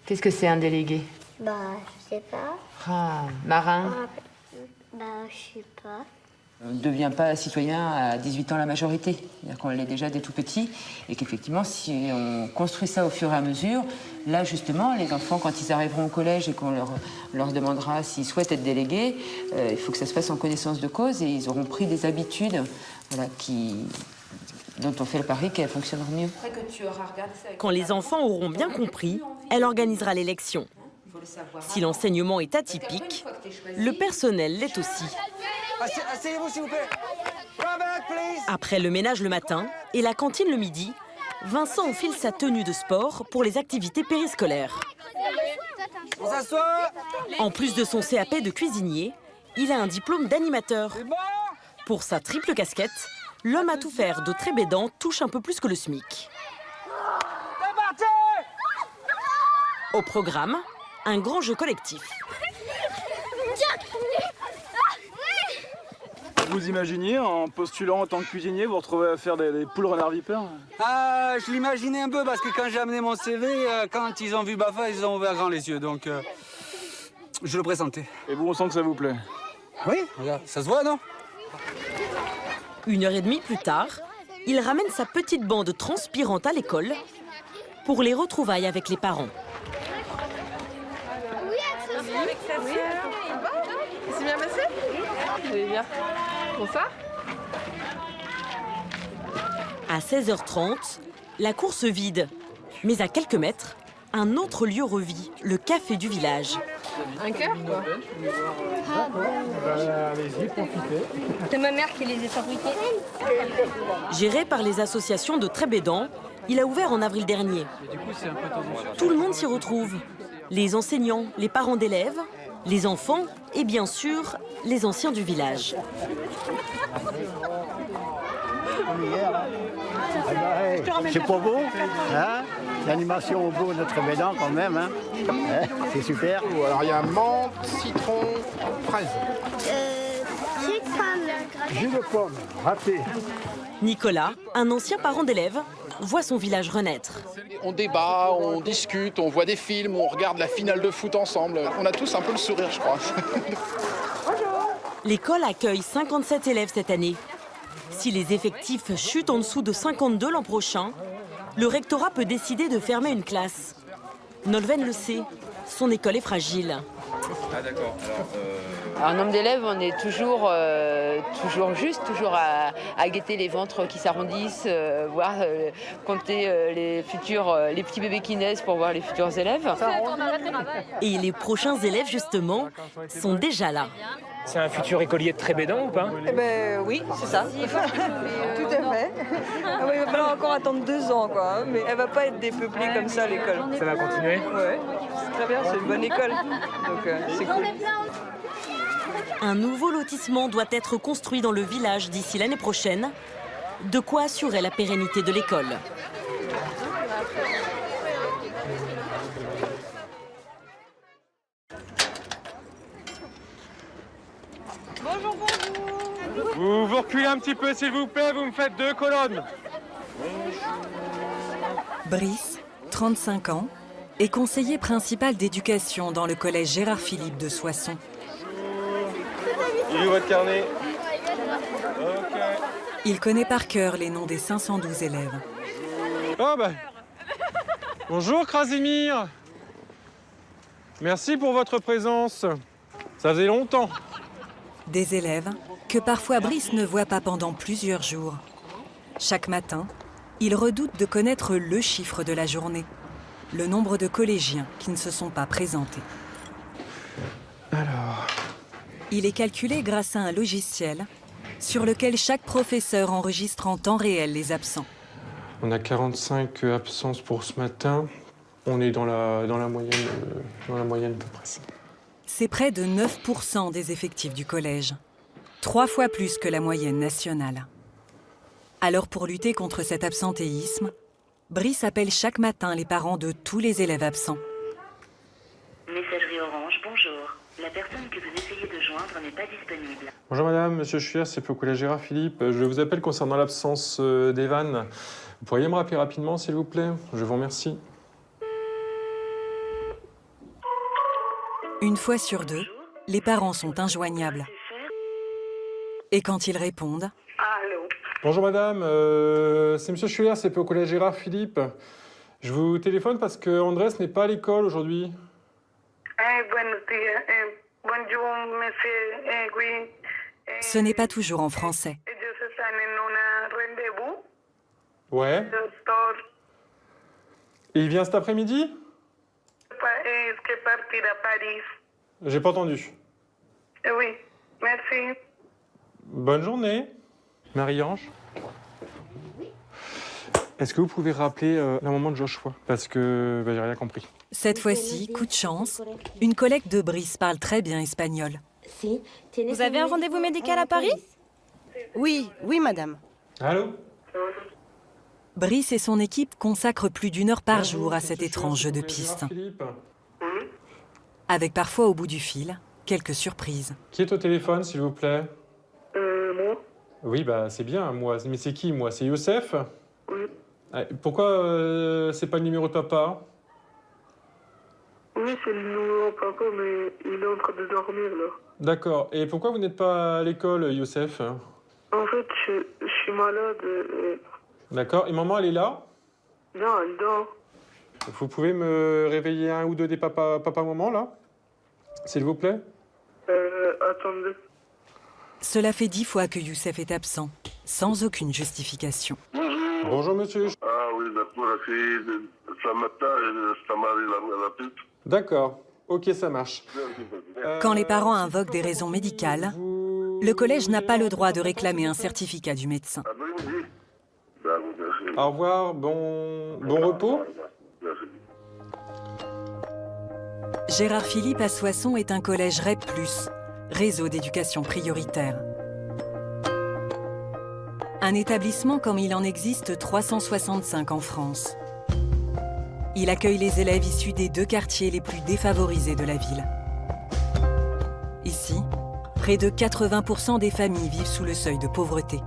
Qu'est-ce que c'est un délégué? Bah, je sais pas. Ah, marin. Bah, je sais pas. On ne devient pas citoyen à 18 ans la majorité. C'est-à-dire qu'on l'est déjà dès tout petit. Et qu'effectivement, si on construit ça au fur et à mesure, là, justement, les enfants, quand ils arriveront au collège et qu'on leur demandera s'ils souhaitent être délégués, il faut que ça se fasse en connaissance de cause et ils auront pris des habitudes voilà, dont on fait le pari qu'elles fonctionneront mieux. Quand les enfants auront bien compris, elle organisera l'élection. Si l'enseignement est atypique, le personnel l'est aussi. Asseyez-vous, s'il vous plaît. Après le ménage le matin et la cantine le midi, Vincent enfile sa tenue de sport pour les activités périscolaires. On s'assoit. En plus de son CAP de cuisinier, il a un diplôme d'animateur. Pour sa triple casquette, l'homme à tout faire de Trébédan touche un peu plus que le SMIC. Au programme, un grand jeu collectif. Vous imaginiez, en postulant en tant que cuisinier, vous retrouvez à faire des poules renards vipères? Ah, je l'imaginais un peu parce que quand j'ai amené mon CV, quand ils ont vu Bafa, ils ont ouvert grand les yeux. Donc, je le pressentais. Et vous, on sent que ça vous plaît? Oui, regarde, ça se voit, non? 1h30 plus tard, il ramène sa petite bande transpirante à l'école pour les retrouvailles avec les parents. C'est bien passé? Oui, bien. Bonsoir. À 16h30, la course vide. Mais à quelques mètres, un autre lieu revit, le café du village. Un cœur, quoi. Ah bon. Allez-y, profitez. C'est ma mère qui les a fabriqués. Géré par les associations de Trébédan, il a ouvert en avril dernier. Tout le monde s'y retrouve. Les enseignants, les parents d'élèves, les enfants et bien sûr, les anciens du village. C'est pas beau, hein? L'animation au beau de Trébédan quand même, hein? C'est super. Alors il y a menthe, citron, fraise. Jus de pomme. Jus de pomme, raté. Nicolas, un ancien parent d'élève, voit son village renaître. On débat, on discute, on voit des films, on regarde la finale de foot ensemble. On a tous un peu le sourire, je crois. L'école accueille 57 élèves cette année. Si les effectifs chutent en dessous de 52 l'an prochain, le rectorat peut décider de fermer une classe. Nolwenn le sait, son école est fragile. Ah d'accord, alors En nombre d'élèves, on est toujours juste, toujours à guetter les ventres qui s'arrondissent, voir compter les petits bébés qui naissent pour voir les futurs élèves. Et les prochains élèves, justement, sont déjà là. C'est un futur écolier de Trébédan ou pas? Eh ben oui, c'est ça. Tout à fait. Ah ouais, il va falloir encore attendre 2 ans, quoi. Hein, mais elle va pas être dépeuplée comme ça, l'école. Ça va continuer? Ouais, c'est très bien, c'est une bonne école. Donc c'est cool. Un nouveau lotissement doit être construit dans le village d'ici l'année prochaine. De quoi assurer la pérennité de l'école. Bonjour, bonjour. Vous reculez un petit peu, s'il vous plaît, vous me faites 2 colonnes. Brice, 35 ans, est conseiller principal d'éducation dans le collège Gérard Philippe de Soissons. Il est où votre carnet? Il connaît par cœur les noms des 512 élèves. Oh bah. Bonjour Krasimir. Merci pour votre présence. Ça faisait longtemps. Des élèves que parfois Brice ne voit pas pendant plusieurs jours. Chaque matin, il redoute de connaître le chiffre de la journée, le nombre de collégiens qui ne se sont pas présentés. Alors... Il est calculé grâce à un logiciel sur lequel chaque professeur enregistre en temps réel les absents. On a 45 absences pour ce matin. On est dans la moyenne à peu près. C'est près de 9% des effectifs du collège, 3 fois plus que la moyenne nationale. Alors pour lutter contre cet absentéisme, Brice appelle chaque matin les parents de tous les élèves absents. Messagerie Orange, bonjour. La personne que vous essayez de joindre n'est pas disponible. Bonjour madame, monsieur Chuyer, c'est au collège Gérard Philippe. Je vous appelle concernant l'absence d'Evan. Vous pourriez me rappeler rapidement, s'il vous plaît? Je vous remercie. Une fois sur 2, les parents sont injoignables. Et quand ils répondent... Allô? Bonjour madame, c'est monsieur Chuyer, c'est au collège Gérard Philippe. Je vous téléphone parce que Andrés n'est pas à l'école aujourd'hui. Bonjour, monsieur. Oui. Ce n'est pas toujours en français. Ouais. Et il vient cet après-midi? J'ai pas entendu. Oui, merci. Bonne journée, Marie-Ange. Est-ce que vous pouvez rappeler la maman de Joshua? Parce que j'ai rien compris. Cette fois-ci, coup de chance, une collègue de Brice parle très bien espagnol. Vous avez un rendez-vous médical à Paris? Oui, madame. Allô? Brice et son équipe consacrent plus d'1 heure par jour à cet étrange jeu de piste. Avec parfois au bout du fil, quelques surprises. Qui est au téléphone, s'il vous plaît? Moi. Oui, bah c'est bien, moi. Mais c'est qui, moi? C'est Youssef? Oui. Pourquoi c'est pas le numéro de papa? Oui, c'est le numéro de papa, mais il est en train de dormir, là. D'accord. Et pourquoi vous n'êtes pas à l'école, Youssef? En fait, je suis malade. D'accord. Et maman, elle est là? Non, elle dort. Vous pouvez me réveiller un ou deux des papa-maman, là? S'il vous plaît? Attendez. Cela fait 10 fois que Youssef est absent, sans aucune justification. Bonjour, monsieur. Ah oui, d'accord, c'est ce matin, ça m'arrive à la tête. D'accord. Ok, ça marche. Quand les parents invoquent des raisons médicales, le collège n'a pas le droit de réclamer un certificat du médecin. Au revoir, bon repos. Gérard Philippe à Soissons est un collège REP+, réseau d'éducation prioritaire. Un établissement comme il en existe 365 en France. Il accueille les élèves issus des 2 quartiers les plus défavorisés de la ville. Ici, près de 80% des familles vivent sous le seuil de pauvreté.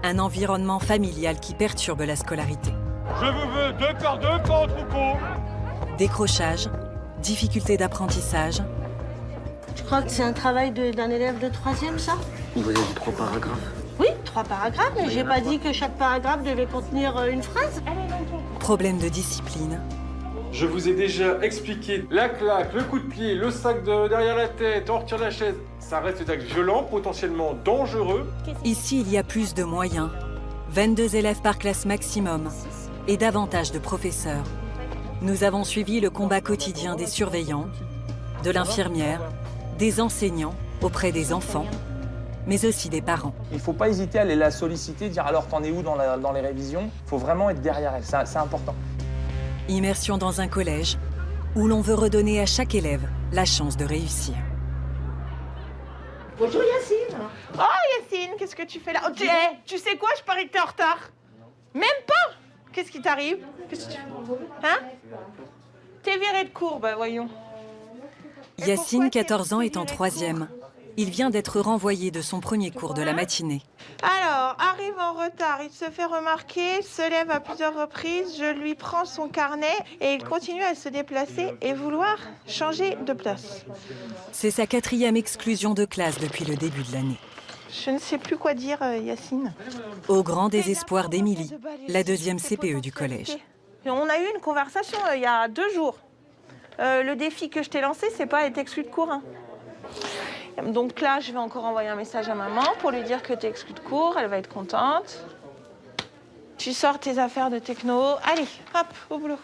Un environnement familial qui perturbe la scolarité. Je vous veux 2 par 2, pas en troupeau. Décrochage, difficultés d'apprentissage. Je crois que c'est un travail d'un élève de 3e, ça? Vous avez 3 paragraphes? Oui, 3 paragraphes, mais j'ai pas dit que chaque paragraphe devait contenir une phrase. Problèmes de discipline. Je vous ai déjà expliqué la claque, le coup de pied, le sac derrière la tête, on retire la chaise. Ça reste des actes violents, potentiellement dangereux. Ici, il y a plus de moyens. 22 élèves par classe maximum et davantage de professeurs. Nous avons suivi le combat quotidien des surveillants, de l'infirmière, des enseignants auprès des enfants, mais aussi des parents. Il ne faut pas hésiter à aller la solliciter, dire alors t'en es où dans les révisions. Il faut vraiment être derrière elle, c'est important. Immersion dans un collège où l'on veut redonner à chaque élève la chance de réussir. Bonjour Yacine. Oh Yacine, qu'est-ce que tu fais là? Tu sais quoi, je parie que t'es en retard. Même pas. Qu'est-ce qui t'arrive? Qu'est-ce que tu fais? Hein? T'es virée de cours, bah voyons. Yacine, 14 ans, est en 3e. Il vient d'être renvoyé de son premier cours de la matinée. Alors, arrive en retard, il se fait remarquer, se lève à plusieurs reprises, je lui prends son carnet et il continue à se déplacer et vouloir changer de place. C'est sa 4e exclusion de classe depuis le début de l'année. Je ne sais plus quoi dire, Yacine. Au grand désespoir d'Émilie, la 2e CPE du collège. On a eu une conversation il y a 2 jours. Le défi que je t'ai lancé, c'est pas être exclu de cours. Hein. Donc là, je vais encore envoyer un message à maman pour lui dire que tu es exclu de cours. Elle va être contente. Tu sors tes affaires de techno. Allez, hop, au boulot.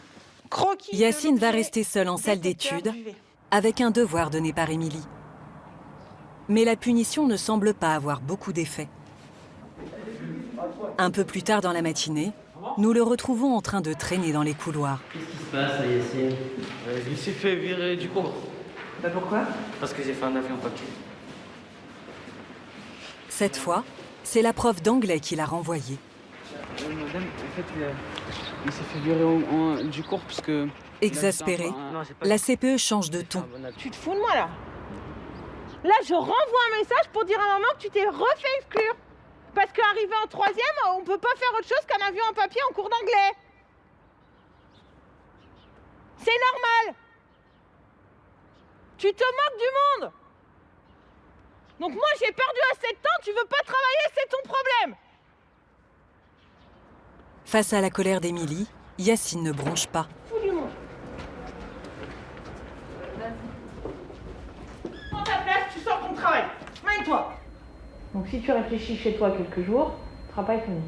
Croquis. Yacine va rester seul en salle d'études avec un devoir donné par Émilie. Mais la punition ne semble pas avoir beaucoup d'effet. Un peu plus tard dans la matinée, nous le retrouvons en train de traîner dans les couloirs. Qu'est-ce qui se passe à Yacine? Je me suis fait virer du cours. Bah pourquoi? Parce que j'ai fait un avion papier. Cette fois, c'est la prof d'anglais qui l'a renvoyé. Madame, en fait, il s'est fait virer du cours parce que... Exaspérée, la CPE change de ton. Tu te fous de moi là? Là, je renvoie un message pour dire à maman que tu t'es refait exclure. Parce qu'arrivé en 3e, on peut pas faire autre chose qu'un avion en papier en cours d'anglais. C'est normal. Tu te moques du monde. Donc moi, j'ai perdu assez de temps, tu veux pas travailler, c'est ton problème. Face à la colère d'Émilie, Yacine ne bronche pas. Fous du monde. Prends ta place, tu sors ton travail. Maille-toi. Donc si tu réfléchis chez toi quelques jours, travail fini.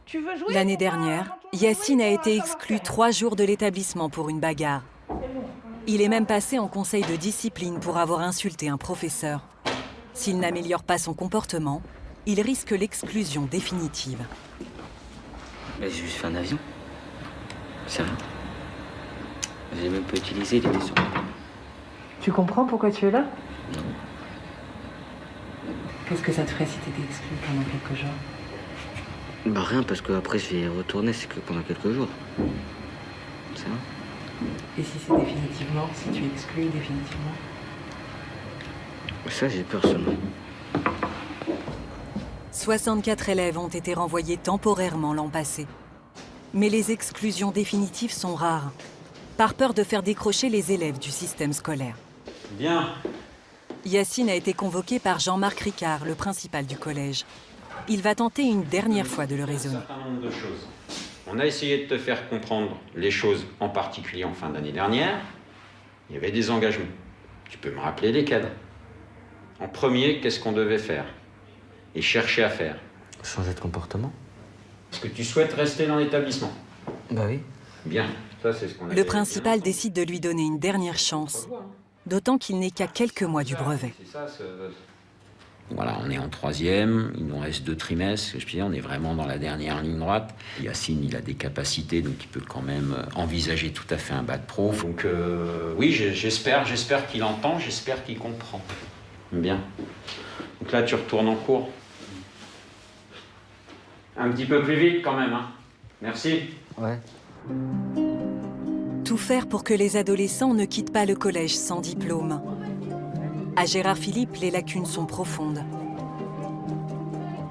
Tu veux jouer? L'année dernière, Yacine a été exclu 3 jours de l'établissement pour une bagarre. Il est même passé en conseil de discipline pour avoir insulté un professeur. S'il n'améliore pas son comportement, il risque l'exclusion définitive. Mais j'ai juste fait un avion. C'est rien. J'ai même pas utilisé, il était sur moi. Tu comprends pourquoi tu es là? Non. Qu'est-ce que ça te ferait si t'étais exclu pendant quelques jours? Bah rien, parce que après je vais y retourner, c'est que pendant quelques jours. C'est vrai. Et si c'est définitivement, si tu es exclu définitivement? Ça, j'ai peur seulement. 64 élèves ont été renvoyés temporairement l'an passé. Mais les exclusions définitives sont rares, par peur de faire décrocher les élèves du système scolaire. Bien. Yacine a été convoqué par Jean-Marc Ricard, le principal du collège. Il va tenter une dernière fois de le raisonner. Un certain nombre de choses. On a essayé de te faire comprendre les choses, en particulier en fin d'année dernière. Il y avait des engagements. Tu peux me rappeler lesquels? En premier, qu'est-ce qu'on devait faire? Et chercher à faire? Changer de comportement. Est-ce que tu souhaites rester dans l'établissement? Bah oui. Bien, ça c'est ce qu'on a. Le principal décide de lui donner une dernière chance, d'autant qu'il n'est qu'à quelques mois du brevet. Voilà, on est en 3e, il nous reste 2 trimestres, je dis, on est vraiment dans la dernière ligne droite. Yacine, il a des capacités, donc il peut quand même envisager tout à fait un bac pro. Donc oui, j'espère qu'il entend, j'espère qu'il comprend. Bien. Donc là, tu retournes en cours. Un petit peu plus vite quand même, hein. Merci. Ouais. Tout faire pour que les adolescents ne quittent pas le collège sans diplôme. À Gérard Philippe, les lacunes sont profondes.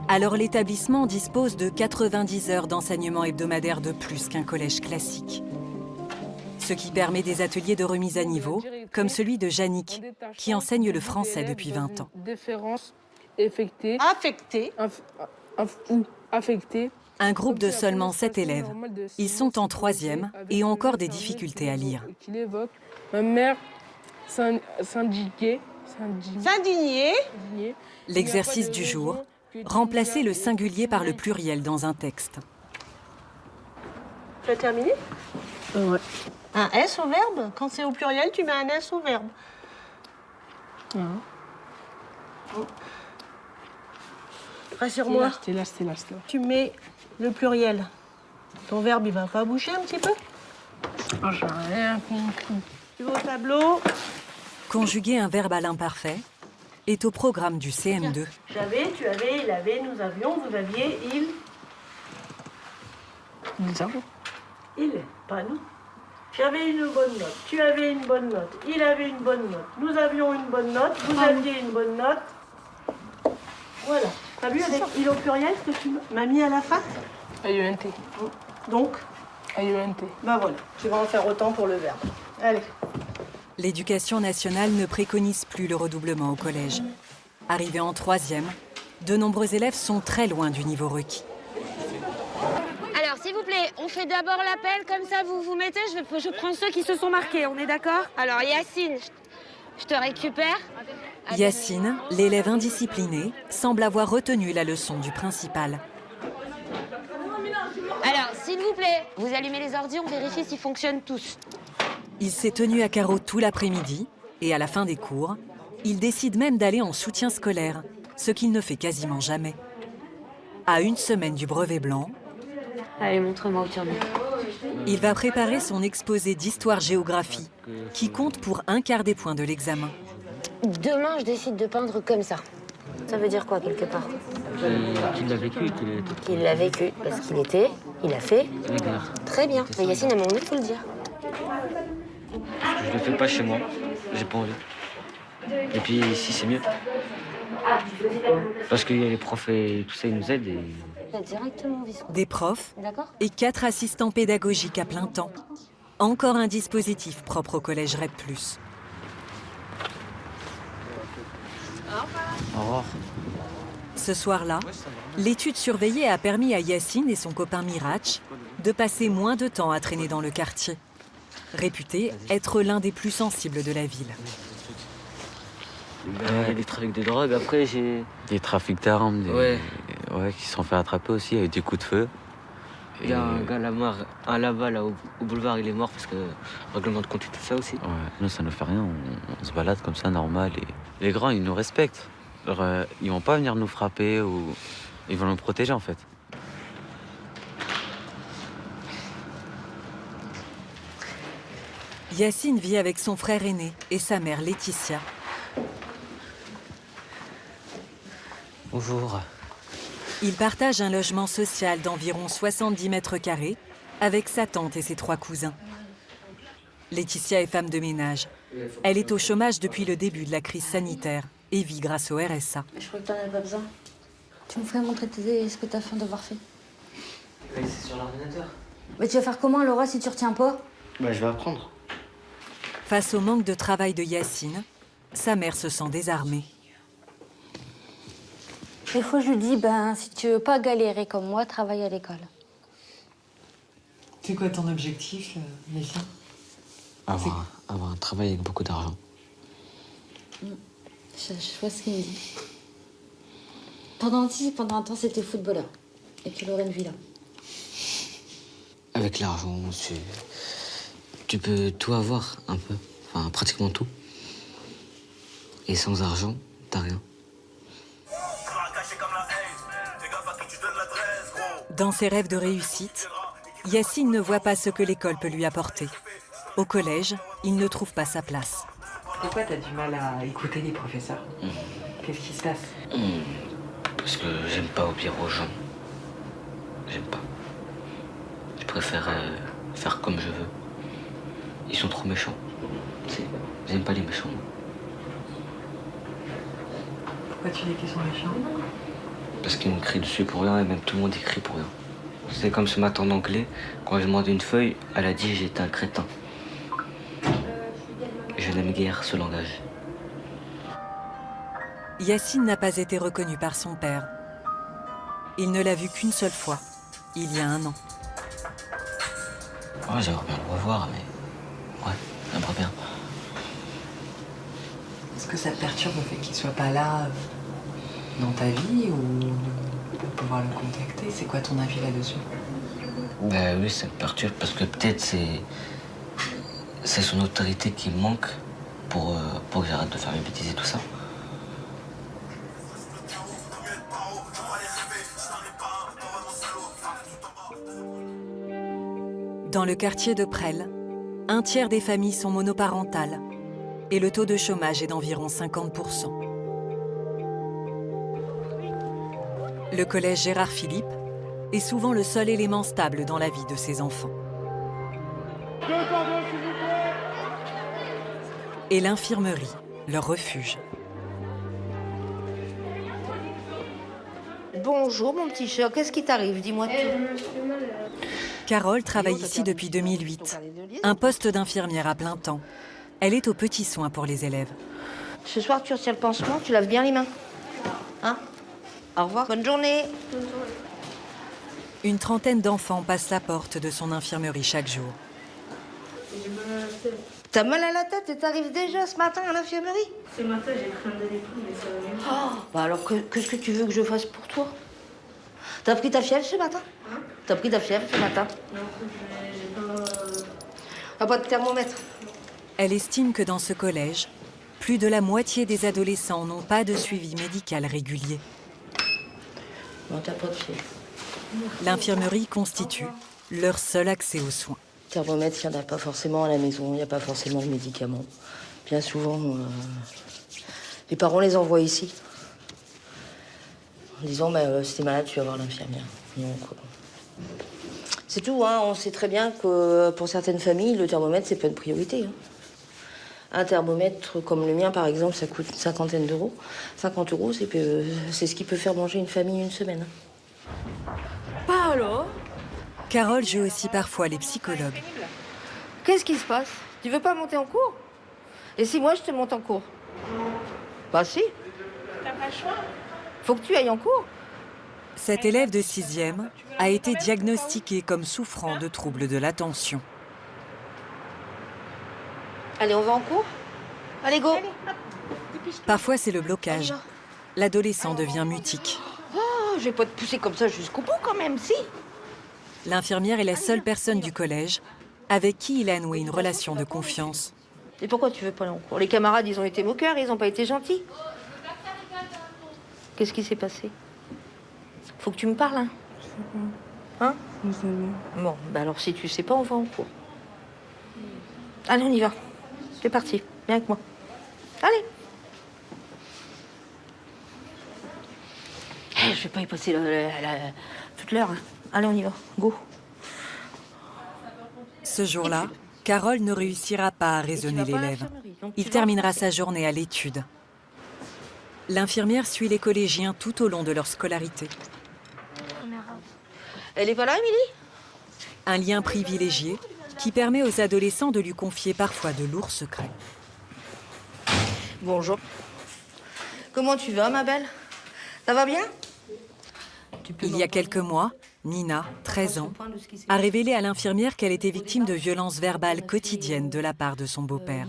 Alors l'établissement dispose de 90 heures d'enseignement hebdomadaire de plus qu'un collège classique. Ce qui permet des ateliers de remise à niveau, comme celui de Jannick, qui enseigne le français depuis 20 ans. Déférence effectée. Affectée. Ou affectée Un groupe de seulement 7 élèves. Ils sont en 3e et ont encore des difficultés à lire. Ma mère s'indignait. L'exercice du jour, remplacer le singulier par le pluriel dans un texte. Tu as terminé? Ouais. Un S au verbe? Quand c'est au pluriel, tu mets un S au verbe. Rassure-moi. C'était là. Tu mets le pluriel. Ton verbe, il va pas bouger un petit peu? Oh, j'ai rien compris. Tu vas au tableau. Conjuguer un verbe à l'imparfait est au programme du CM2. J'avais, tu avais, il avait, nous avions, vous aviez, il. Nous avons. Il, pas nous. J'avais une bonne note, tu avais une bonne note, il avait une bonne note, nous avions une bonne note, vous aviez une bonne note. Voilà. T'as vu avec il au pluriel ce que tu m'as mis à la fin? AUNT. Donc AUNT. Ben voilà, tu vas en faire autant pour le verbe. Allez. L'éducation nationale ne préconise plus le redoublement au collège. Arrivés en 3e, de nombreux élèves sont très loin du niveau requis. Alors, s'il vous plaît, on fait d'abord l'appel, comme ça vous vous mettez, je prends ceux qui se sont marqués, on est d'accord? Alors, Yacine, je te récupère. Yacine, l'élève indiscipliné, semble avoir retenu la leçon du principal. Alors, s'il vous plaît, vous allumez les ordi, on vérifie s'ils fonctionnent tous. Il s'est tenu à carreau tout l'après-midi et à la fin des cours, il décide même d'aller en soutien scolaire, ce qu'il ne fait quasiment jamais. À une semaine du brevet blanc, Allez, montre-moi où tu en es. il va préparer son exposé d'histoire-géographie, qui compte pour un quart des points de l'examen. Demain, je décide de peindre comme ça. Ça veut dire quoi, quelque part? Qu'il l'a vécu, Qu'il l'a vécu, parce qu'il était, il a fait. Très bien. Mais Yacine, à un moment donné, il faut le dire. Je le fais pas chez moi, j'ai pas envie. Et puis ici, c'est mieux. Parce qu'il y a les profs et tout ça, ils nous aident et... Directement au viscount. Des profs D'accord. et 4 assistants pédagogiques à plein temps. Encore un dispositif propre au collège REP+. Au revoir. Ce soir-là, l'étude surveillée a permis à Yacine et son copain Mirach de passer moins de temps à traîner dans le quartier, réputé être l'un des plus sensibles de la ville. Les trafics de drogue, après j'ai... Des trafics d'armes, qui se sont fait attraper aussi avec des coups de feu. Il y a un gars là-bas, là, au boulevard, il est mort parce que règlement de compte et tout ça aussi. Ouais, nous ça ne fait rien, on se balade comme ça normal. Et les grands, ils nous respectent. Alors, ils vont pas venir nous frapper ou ils vont nous protéger en fait. Yacine vit avec son frère aîné et sa mère Laetitia. Bonjour. Il partage un logement social d'environ 70 mètres carrés avec sa tante et ses 3 cousins. Laetitia est femme de ménage. Elle est au chômage depuis le début de la crise sanitaire et vit grâce au RSA. Je crois que t'en as pas besoin. Tu me ferais montrer ce que t'as fait en devoir fait. C'est sur l'ordinateur. Mais tu vas faire comment, Laura, si tu retiens pas? Je vais apprendre. Face au manque de travail de Yacine, sa mère se sent désarmée. Des fois, je lui dis, si tu veux pas galérer comme moi, travaille à l'école. C'est quoi ton objectif, Yacine? Avoir un travail avec beaucoup d'argent. Je vois ce qu'il me dit. Pendant un temps, c'était footballeur. Et tu aurais une villa. Avec l'argent, tu peux tout avoir, un peu. Enfin, pratiquement tout. Et sans argent, t'as rien. Dans ses rêves de réussite, Yacine ne voit pas ce que l'école peut lui apporter. Au collège, il ne trouve pas sa place. Pourquoi t'as du mal à écouter les professeurs? Qu'est-ce qui se passe? Parce que j'aime pas obéir aux gens. J'aime pas. Je préfère faire comme je veux. Ils sont trop méchants. J'aime pas les méchants. Pourquoi tu dis qu'ils sont méchants? Parce qu'ils me crient dessus pour rien et même tout le monde y crie pour rien. C'est comme ce matin en anglais, quand j'ai demandé une feuille, elle a dit j'étais un crétin. Je n'aime guère ce langage. Yacine n'a pas été reconnu par son père. Il ne l'a vu qu'une seule fois, il y a 1 an. Ouais, j'aimerais bien le revoir, mais... Ouais, j'aimerais bien. Est-ce que ça te perturbe le fait qu'il soit pas là dans ta vie ou de pouvoir le contacter? C'est quoi ton avis là-dessus? Ben oui, ça me perturbe parce que peut-être c'est son autorité qui me manque pour que j'arrête de faire mes bêtises et tout ça. Dans le quartier de Presles, 1/3 des familles sont monoparentales et le taux de chômage est d'environ 50%. Le collège Gérard Philippe est souvent le seul élément stable dans la vie de ses enfants. Et l'infirmerie, leur refuge. Bonjour mon petit chat, qu'est-ce qui t'arrive? Dis-moi tout. Carole travaille ici depuis 2008, un poste d'infirmière à plein temps. Elle est aux petits soins pour les élèves. Ce soir tu retires le pansement, tu laves bien les mains. Hein? Au revoir, bonne journée. Une trentaine d'enfants passent la porte de son infirmerie chaque jour. T'as mal à la tête et t'arrives déjà ce matin à l'infirmerie? Ce matin, j'ai pris un demi-prix, mais ça va mieux. Oh, bah alors qu'est-ce que tu veux que je fasse pour toi? T'as pris ta fièvre ce matin? T'as pris ta fièvre ce matin? Non, j'ai pas... Ah, pas de thermomètre. Elle estime que dans ce collège, plus de la moitié des adolescents n'ont pas de suivi médical régulier. Non, t'as pas de fièvre. L'infirmerie constitue leur seul accès aux soins. Thermomètre, il n'y en a pas forcément à la maison, il n'y a pas forcément de médicaments. Bien souvent, les parents les envoient ici. En disant, si t'es malade, tu vas voir l'infirmière. C'est tout, hein. On sait très bien que pour certaines familles, le thermomètre, c'est pas une priorité. Hein. Un thermomètre comme le mien, par exemple, ça coûte une cinquantaine d'euros. 50 euros, c'est ce qui peut faire manger une famille une semaine. Pas alors? Carole joue aussi parfois les psychologues. Qu'est-ce qui se passe? Tu veux pas monter en cours? Et si moi, je te monte en cours? Bah si. T'as pas le choix. Faut que tu ailles en cours. Cet élève de 6e a été diagnostiqué comme souffrant de troubles de l'attention. Allez, on va en cours? Allez, go. Parfois, c'est le blocage. L'adolescent devient mutique. Oh, je vais pas te pousser comme ça jusqu'au bout quand même, si. L'infirmière est la seule personne du collège avec qui il a noué une relation de confiance. Et pourquoi tu veux pas aller en cours? Les camarades, ils ont été moqueurs, ils ont pas été gentils. Qu'est-ce qui s'est passé? Faut que tu me parles, hein? Hein? Bon, bah alors si tu sais pas, on va en cours. Allez, on y va. C'est parti. Viens avec moi. Allez. Je vais pas y passer toute l'heure. Hein. Allez, on y va. Go. Ce jour-là, Carole ne réussira pas à raisonner l'élève. Il terminera sa journée à l'étude. L'infirmière suit les collégiens tout au long de leur scolarité. Elle est pas là, Émilie? Un lien privilégié qui permet aux adolescents de lui confier parfois de lourds secrets. Bonjour. Comment tu vas, ma belle? Ça va bien? Il y a quelques mois, Nina, 13 ans, a révélé à l'infirmière qu'elle était victime de violences verbales quotidiennes de la part de son beau-père.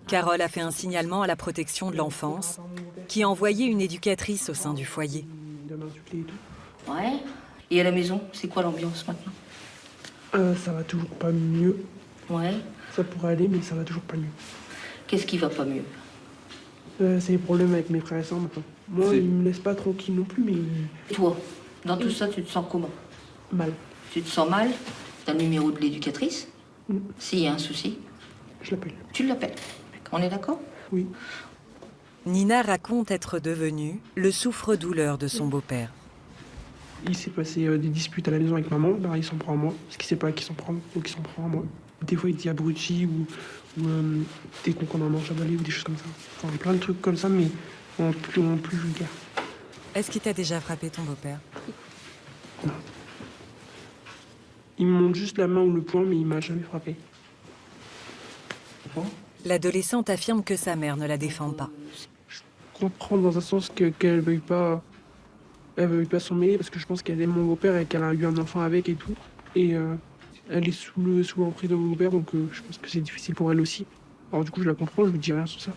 Carole a fait un signalement à la protection de l'enfance, qui a envoyé une éducatrice au sein du foyer. Ouais. Et à la maison, c'est quoi l'ambiance maintenant? Ça va toujours pas mieux. Ouais. Ça pourrait aller, mais ça va toujours pas mieux. Qu'est-ce qui va pas mieux? C'est les problèmes avec mes frères et sœurs maintenant. Moi, ils me laissent pas tranquille non plus, mais... Toi, dans tout ça, tu te sens comment? Mal. Tu te sens mal? T'as le numéro de l'éducatrice? S'il y a un souci? Je l'appelle. Tu l'appelles? On est d'accord? Oui. Nina raconte être devenue le souffre-douleur de son beau-père. Il s'est passé des disputes à la maison avec maman, bah, il s'en prend à moi. Parce qu'il sait pas à qui s'en prendre, donc il s'en prend à moi. Des fois, il dit abruti ou t'es con qu'on en mange à balai ou des choses comme ça. Enfin, plein de trucs comme ça, mais en plus vulgaire. Est-ce qu'il t'a déjà frappé, ton beau-père? Non. Il me montre juste la main ou le poing, mais il m'a jamais frappé. L'adolescente affirme que sa mère ne la défend pas. Je comprends dans un sens qu'elle veuille pas Elle veut pas s'en mêler parce que je pense qu'elle aime mon beau-père et qu'elle a eu un enfant avec et tout. Et elle est sous l'emprise de mon beau-père, donc je pense que c'est difficile pour elle aussi. Alors du coup, je la comprends, je lui dis rien sur ça.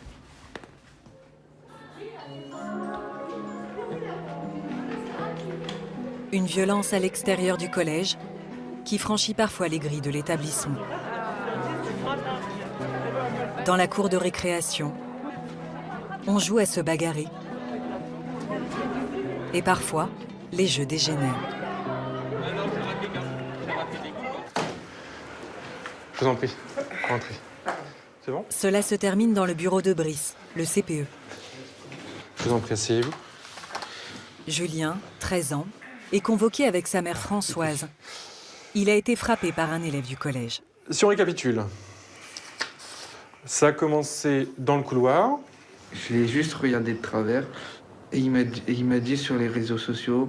Une violence à l'extérieur du collège qui franchit parfois les grilles de l'établissement. Dans la cour de récréation, on joue à se bagarrer. Et parfois, les jeux dégénèrent. Je vous en prie, rentrez. C'est bon? Cela se termine dans le bureau de Brice, le CPE. Je vous en prie, asseyez-vous. Julien, 13 ans, est convoqué avec sa mère Françoise. Il a été frappé par un élève du collège. Si on récapitule, ça a commencé dans le couloir. Je l'ai juste regardé de travers et il m'a dit sur les réseaux sociaux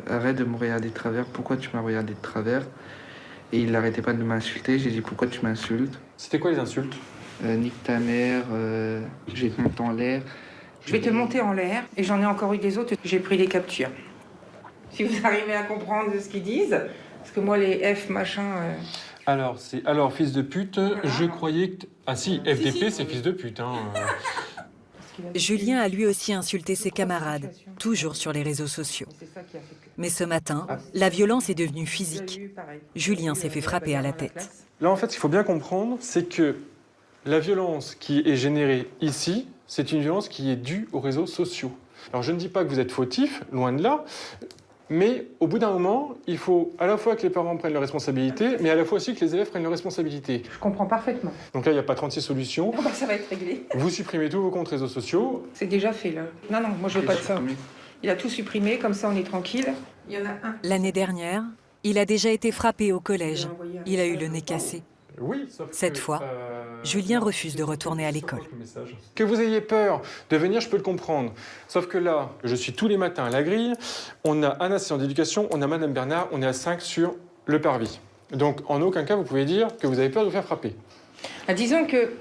arrête de me regarder de travers, pourquoi tu m'as regardé de travers? Et il n'arrêtait pas de m'insulter, j'ai dit pourquoi tu m'insultes? C'était quoi les insultes? Nique ta mère, je vais te monter en l'air. Je vais te monter en l'air et j'en ai encore eu des autres, j'ai pris les captures. Si vous arrivez à comprendre ce qu'ils disent, parce que moi les F machin... Alors, fils de pute, je croyais que... Ah si, FDP, c'est fils de pute. Hein. Julien a lui aussi insulté ses camarades, toujours sur les réseaux sociaux. Mais ce matin, la violence est devenue physique. Julien s'est fait frapper à la tête. Là, en fait, ce qu'il faut bien comprendre, c'est que la violence qui est générée ici, c'est une violence qui est due aux réseaux sociaux. Alors, je ne dis pas que vous êtes fautif, loin de là, mais au bout d'un moment, il faut à la fois que les parents prennent leurs responsabilités, mais à la fois aussi que les élèves prennent leurs responsabilités. Je comprends parfaitement. Donc là, il n'y a pas 36 solutions. Bon, bah, ça va être réglé. Vous supprimez tous vos comptes réseaux sociaux. C'est déjà fait, là. Non, moi, je veux pas de ça. Il a tout supprimé, comme ça, on est tranquille. Il y en a un. L'année dernière, il a déjà été frappé au collège. Il a eu le nez cassé. Oui, sauf Cette fois, Julien refuse de retourner à l'école. Que vous ayez peur de venir, je peux le comprendre. Sauf que là, je suis tous les matins à la grille, on a un assistant d'éducation, on a Madame Bernard, on est à 5 sur le parvis. Donc, en aucun cas, vous pouvez dire que vous avez peur de vous faire frapper. Disons que,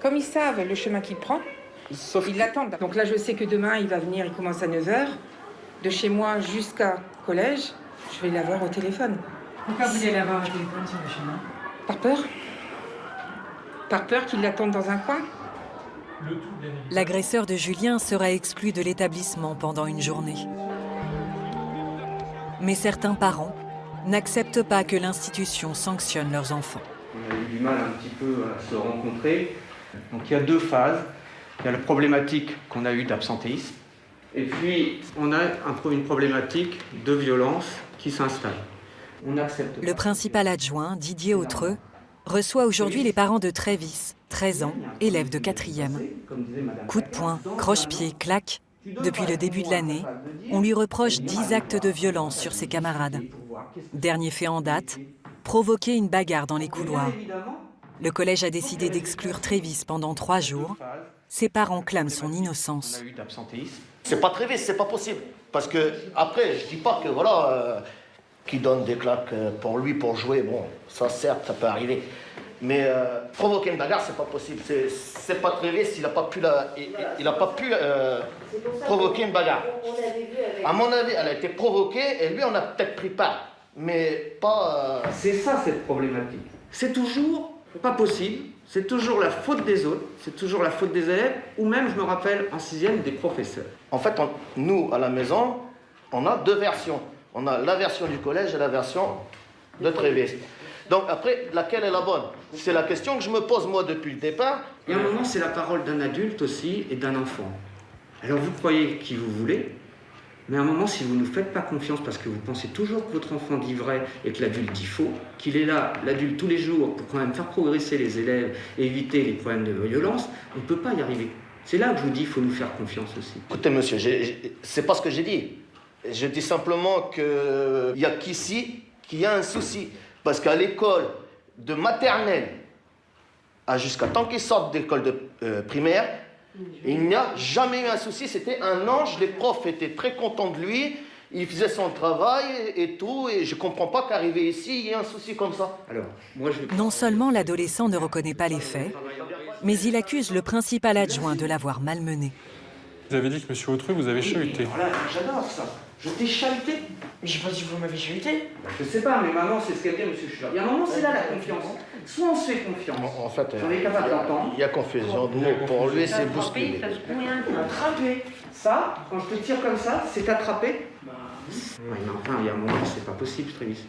comme ils savent le chemin qu'il prend, ils l'attendent. Donc là, je sais que demain, il va venir, il commence à 9h. De chez moi jusqu'à collège, je vais l'avoir au téléphone. Pourquoi vous allez l'avoir au téléphone sur le chemin? Par peur? Par peur qu'ils l'attendent dans un coin? L'agresseur de Julien sera exclu de l'établissement pendant une journée. Mais certains parents n'acceptent pas que l'institution sanctionne leurs enfants. On a eu du mal un petit peu à se rencontrer. Donc il y a deux phases. Il y a la problématique qu'on a eue d'absentéisme. Et puis on a une problématique de violence qui s'installe. On accepte. Le principal adjoint, Didier Autreux, reçoit aujourd'hui les parents de Trévis, 13 ans, élève de 4e. Coup de poing, croche-pied, claque. Depuis le début de l'année, on lui reproche 10 actes de violence sur ses camarades. Dernier fait en date, provoquer une bagarre dans les couloirs. Le collège a décidé d'exclure Trévis pendant 3 jours. Ses parents clament son innocence. C'est pas Trévis, c'est pas possible. Parce que, après, je dis pas que voilà... qui donne des claques pour lui, pour jouer, bon, ça certes, ça peut arriver. Mais provoquer une bagarre, c'est pas possible. C'est pas Trévis, il a pas pu, provoquer une bagarre. À mon avis, elle a été provoquée et lui, on a peut-être pris part. Mais pas... C'est ça, cette problématique. C'est toujours pas possible, c'est toujours la faute des autres, c'est toujours la faute des élèves, ou même, je me rappelle, en 6e, des professeurs. En fait, nous, à la maison, on a deux versions. On a la version du collège et la version de Trévis. Donc après, laquelle est la bonne? C'est la question que je me pose moi depuis le départ. Et à un moment, c'est la parole d'un adulte aussi et d'un enfant. Alors vous croyez qui vous voulez, mais à un moment, si vous ne nous faites pas confiance parce que vous pensez toujours que votre enfant dit vrai et que l'adulte dit faux, qu'il est là, l'adulte, tous les jours pour quand même faire progresser les élèves et éviter les problèmes de violence, on ne peut pas y arriver. C'est là que je vous dis qu'il faut nous faire confiance aussi. Écoutez monsieur, c'est pas ce que j'ai dit. Je dis simplement qu'il y a qu'ici qu'il y a un souci. Parce qu'à l'école de maternelle, jusqu'à temps qu'ils sortent d'école de primaire, il n'y a jamais eu un souci. C'était un ange, les profs étaient très contents de lui, il faisait son travail et tout, et je ne comprends pas qu'arrivé ici, il y ait un souci comme ça. Alors, moi, Non seulement l'adolescent ne reconnaît pas les faits, mais il accuse le principal adjoint de l'avoir malmené. Vous avez dit que monsieur Autru vous avez chahuté. Voilà, j'adore ça. Je t'ai chahuté. Je sais pas si vous m'avez chahuté. Je sais pas, mais maman, c'est ce qu'elle dit à monsieur Schuller. Il y a un moment, c'est là la confiance. Soit on se fait confiance. En fait, on est capable d'entendre. il y a confusion de mots. Pour lui, c'est bousculé. Attraper. Ça, quand je te tire comme ça, c'est attrapé. Ouais, mais enfin, il y a un moment, c'est pas possible, Trévis.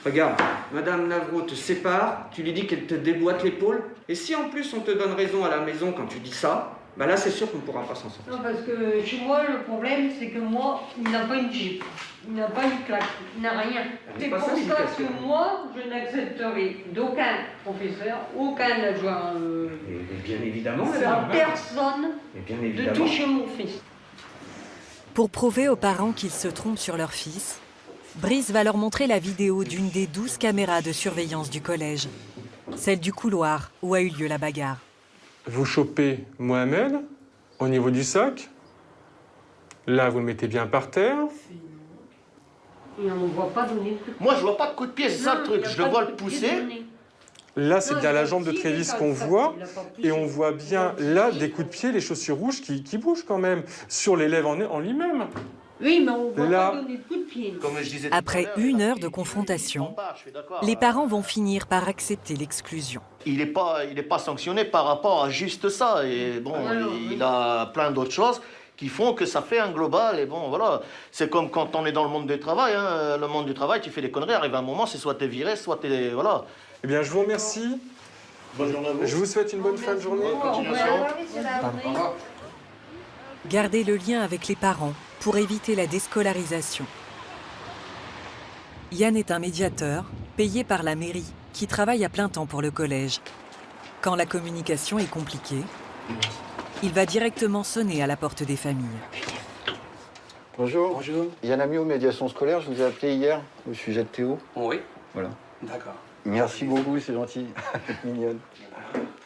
Regarde, Madame Navraud te sépare, tu lui dis qu'elle te déboîte l'épaule, et si en plus on te donne raison à la maison quand tu dis ça, bah là c'est sûr qu'on ne pourra pas s'en sortir. Non, parce que chez moi, le problème, c'est que moi, il n'a pas une Jeep, il n'a pas une claque, il n'a rien. C'est pour ça que moi, je n'accepterai d'aucun professeur, aucun adjoint, bien évidemment, madame. personne bien de évidemment. toucher mon fils. Pour prouver aux parents qu'ils se trompent sur leur fils, Brice va leur montrer la vidéo d'une des 12 caméras de surveillance du collège, celle du couloir où a eu lieu la bagarre. Vous chopez Mohamed au niveau du sac. Là, vous le mettez bien par terre. Et on ne voit pas donner de coup de pied. Moi, je vois pas de coup de pied, c'est ça le truc. Je le vois le pousser. Là, c'est bien la jambe de Trévis qu'on voit. Et on voit bien, là, des coups de pied, les chaussures rouges qui bougent quand même, sur l'élève en lui-même. Oui, mais on ne voit Là- pas donner de coup de pied. Comme je disais Après 1 heure de confrontation, les parents vont finir par accepter l'exclusion. Il n'est pas sanctionné par rapport à juste ça. Et bon, il a plein d'autres choses qui font que ça fait un global. Et bon, voilà. C'est comme quand on est dans le monde du travail. Hein. Le monde du travail, tu fais des conneries. Arrive un moment, c'est soit t'es viré, soit t'es... Voilà. Eh bien, je vous remercie. Bonne journée à vous. Je vous souhaite une bonne fin de journée. Garder le lien avec les parents pour éviter la déscolarisation. Yann est un médiateur payé par la mairie qui travaille à plein temps pour le collège. Quand la communication est compliquée, il va directement sonner à la porte des familles. Bonjour. Bonjour. Yann Amiot, médiation scolaire. Je vous ai appelé hier au sujet de Théo. Oui. Voilà. D'accord. Merci beaucoup, c'est gentil. Mignonne.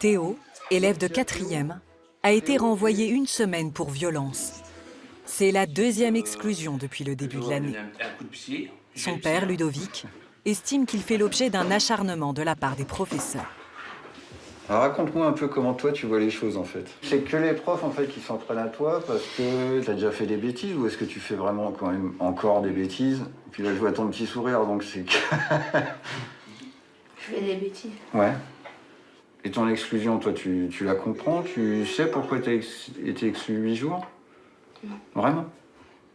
Théo, élève de 4e, a été renvoyé 1 semaine pour violence. C'est la 2e exclusion depuis le début de l'année. Un coup de pied. Son père, Ludovic, estime qu'il fait l'objet d'un acharnement de la part des professeurs. Alors raconte-moi un peu comment toi tu vois les choses en fait. C'est que les profs en fait qui s'en prennent à toi parce que t'as déjà fait des bêtises ou est-ce que tu fais vraiment quand même encore des bêtises? Puis là je vois ton petit sourire donc c'est que... Je fais des bêtises. Ouais. Et ton exclusion, toi tu la comprends? Tu sais pourquoi t'as été exclu 8 jours? Non. Vraiment?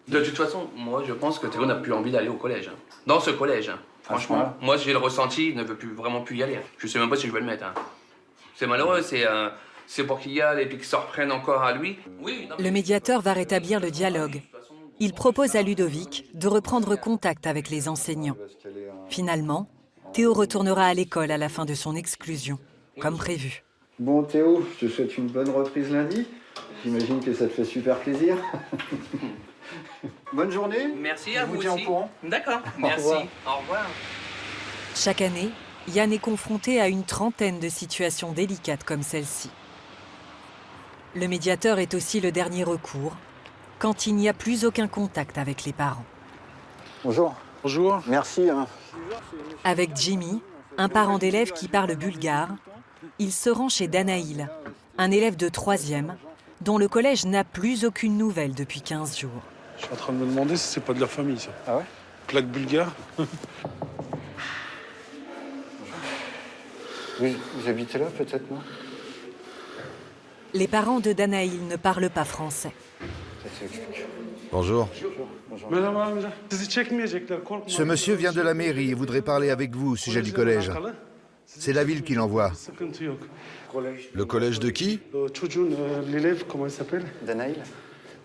De toute façon, moi, je pense que Théo n'a plus envie d'aller au collège. Dans ce collège, franchement. Moi, j'ai le ressenti, il ne veut vraiment plus y aller. Je sais même pas si je vais le mettre. C'est malheureux, c'est pour qu'il y aille et puis qu'il se reprenne encore à lui. Oui, non, Le médiateur va rétablir le dialogue. Il propose à Ludovic de reprendre contact avec les enseignants. Finalement, Théo retournera à l'école à la fin de son exclusion, comme prévu. Bon Théo, je te souhaite une bonne reprise lundi. J'imagine que ça te fait super plaisir. Bonne journée. Merci à Je vous tiens au aussi. courant. D'accord, Au merci. revoir. Au revoir. Chaque année, Yann est confronté à une trentaine de situations délicates comme celle-ci. Le médiateur est aussi le dernier recours, quand il n'y a plus aucun contact avec les parents. Bonjour. Bonjour. Merci. Hein. Avec Jimmy, un parent d'élève qui parle bulgare, il se rend chez Danaïl, un élève de 3e, dont le collège n'a plus aucune nouvelle depuis 15 jours. Je suis en train de me demander si c'est pas de leur famille, ça. Ah ouais? Plaque bulgare. Vous habitez là peut-être, non? Les parents de Danaïl ne parlent pas français. Bonjour. Ce monsieur vient de la mairie et voudrait parler avec vous au sujet du collège. C'est la ville qui l'envoie. Le collège de qui? L'élève, comment il s'appelle? Danaïl.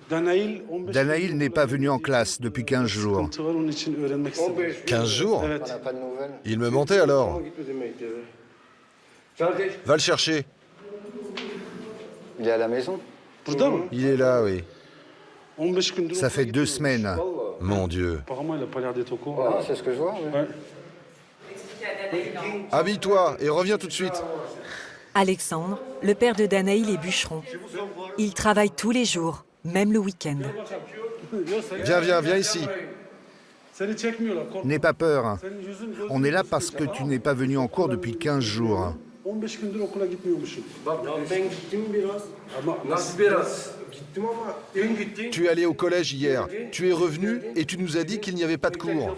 Danaïl n'est pas venu en classe depuis 15 jours. 15 jours? On n'a pas de nouvelles. Il me mentait alors. Va le chercher. Il est à la maison? Il est là, oui. Ça fait 2 semaines. Mon Dieu. Apparemment, il n'a pas l'air d'être au courant. Ah, c'est ce que je vois, ouais. Habille-toi et reviens tout de suite. Alexandre, le père de Danaïl, est bûcheron. Il travaille tous les jours, même le week-end. Viens ici. N'aie pas peur. On est là parce que tu n'es pas venu en cours depuis 15 jours. Tu es allé au collège hier, tu es revenu et tu nous as dit qu'il n'y avait pas de cours.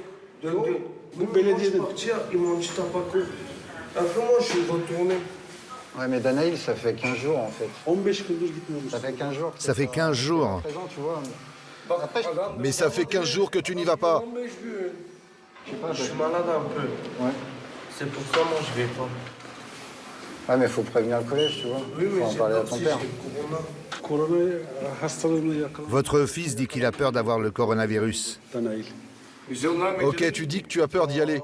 Ouais, mais Danaïl, ça fait 15 jours en fait. Ça fait 15 jours. Ça fait 15 jours. Présent, tu vois. Mais ça fait 15 jours que tu n'y vas pas. Je suis malade un peu. Ouais. C'est pour ça moi je vais pas. Ouais, mais faut prévenir le collège, tu vois. Faut en parler à ton père. Votre fils dit qu'il a peur d'avoir le coronavirus. Ok, tu dis que tu as peur d'y aller.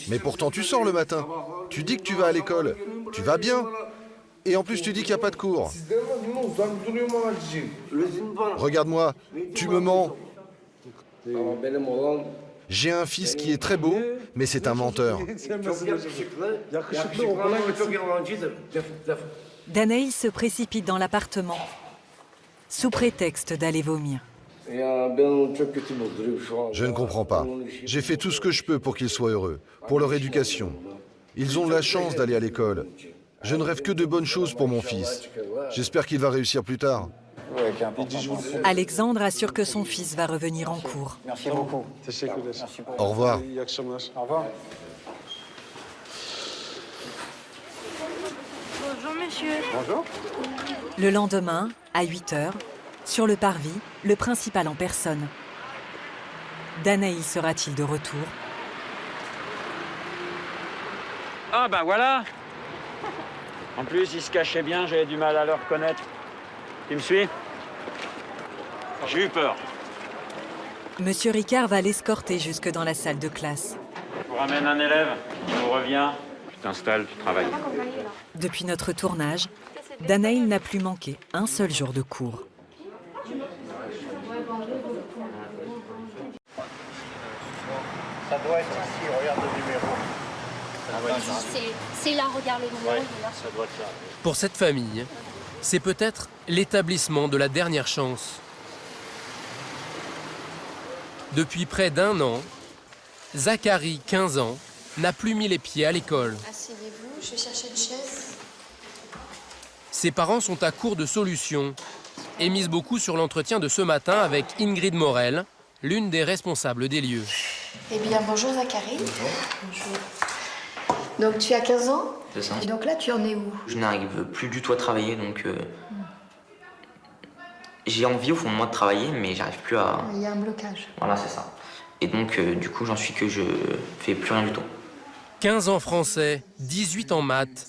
Mais pourtant tu sors le matin. Tu dis que tu vas à l'école. Tu vas bien. Et en plus tu dis qu'il n'y a pas de cours. Regarde-moi, tu me mens. J'ai un fils qui est très beau, mais c'est un menteur. Danaïl se précipite dans l'appartement, sous prétexte d'aller vomir. Je ne comprends pas. J'ai fait tout ce que je peux pour qu'ils soient heureux, pour leur éducation. Ils ont la chance d'aller à l'école. Je ne rêve que de bonnes choses pour mon fils. J'espère qu'il va réussir plus tard. Alexandre assure que son fils va revenir en cours. Merci beaucoup. Au revoir. Au revoir. Bonjour monsieur. Bonjour. Le lendemain, à 8h, sur le parvis, le principal en personne. Danaïl sera-t-il de retour? Ah ben voilà. En plus, il se cachait bien, j'avais du mal à le reconnaître. Tu me suis? J'ai eu peur. Monsieur Ricard va l'escorter jusque dans la salle de classe. Je vous ramène un élève, il nous revient. Tu t'installes, tu travailles. Depuis notre tournage, Danaïl n'a plus manqué un seul jour de cours. Ça doit être ici, regarde le numéro. C'est là, regarde le numéro. Ça doit être là. Pour cette famille, c'est peut-être l'établissement de la dernière chance. Depuis près d'1 an, Zachary, 15 ans, n'a plus mis les pieds à l'école. Asseyez-vous, je vais chercher une chaise. Ses parents sont à court de solutions et misent beaucoup sur l'entretien de ce matin avec Ingrid Morel, l'une des responsables des lieux. Eh bien, bonjour Zachary. Bonjour. Donc tu as 15 ans? C'est ça. Et donc là, tu en es où? Je n'arrive plus du tout à travailler, donc j'ai envie au fond de moi de travailler, mais j'arrive plus à... Il y a un blocage. Voilà, c'est ça. Et donc, du coup, j'en suis que je fais plus rien du tout. 15 en français, 18 en maths.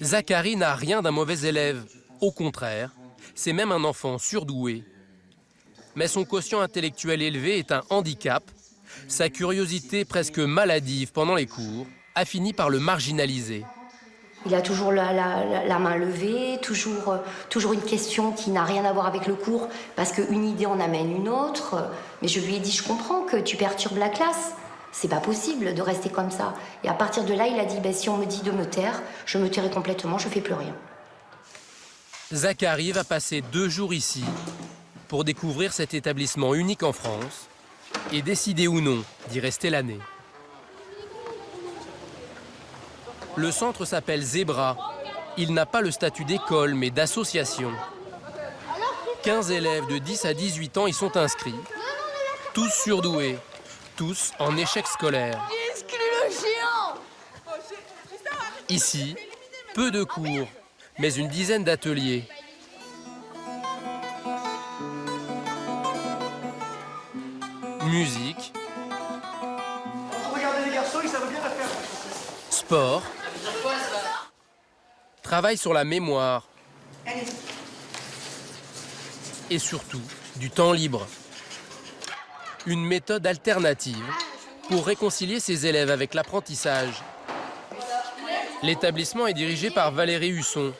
Zachary n'a rien d'un mauvais élève. Au contraire, c'est même un enfant surdoué. Mais son quotient intellectuel élevé est un handicap. Sa curiosité presque maladive pendant les cours a fini par le marginaliser. Il a toujours la main levée, toujours une question qui n'a rien à voir avec le cours, parce qu'une idée en amène une autre. Mais je lui ai dit, je comprends que tu perturbes la classe. C'est pas possible de rester comme ça. Et à partir de là, il a dit, ben, si on me dit de me taire, je me tairai complètement, je fais plus rien. Zachary va passer 2 jours ici pour découvrir cet établissement unique en France et décider ou non d'y rester l'année. Le centre s'appelle Zebra. Il n'a pas le statut d'école, mais d'association. 15 élèves de 10 à 18 ans y sont inscrits. Tous surdoués, tous en échec scolaire. Ici, peu de cours, mais une dizaine d'ateliers. Musique. Regardez les garçons, ils savent bien la faire. Sport. Travail sur la mémoire. Et surtout, du temps libre. Une méthode alternative pour réconcilier ses élèves avec l'apprentissage. L'établissement est dirigé par Valérie Husson.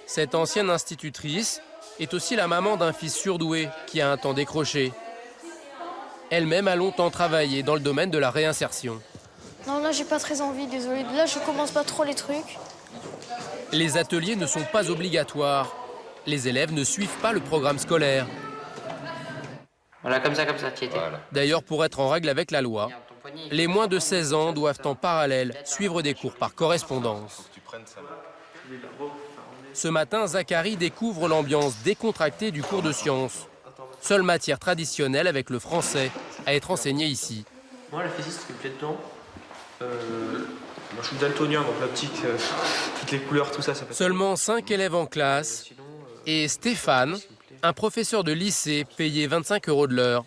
Cette ancienne institutrice est aussi la maman d'un fils surdoué qui a un temps décroché. Elle-même a longtemps travaillé dans le domaine de la réinsertion. Non, là, j'ai pas très envie, désolée. Là, je commence pas trop les trucs. Les ateliers ne sont pas obligatoires. Les élèves ne suivent pas le programme scolaire. Voilà, comme ça, tu étais. D'ailleurs, pour être en règle avec la loi, les moins de 16 ans doivent en parallèle suivre des cours par correspondance. Ce matin, Zachary découvre l'ambiance décontractée du cours de sciences. Seule matière traditionnelle avec le français à être enseignée ici. Moi, la physique, ce qui me plaît dedans, moi, je suis daltonien, donc l'optique, toutes les couleurs, tout ça, ça fait... Seulement 5 élèves en classe et Stéphane, un professeur de lycée payé 25 € de l'heure.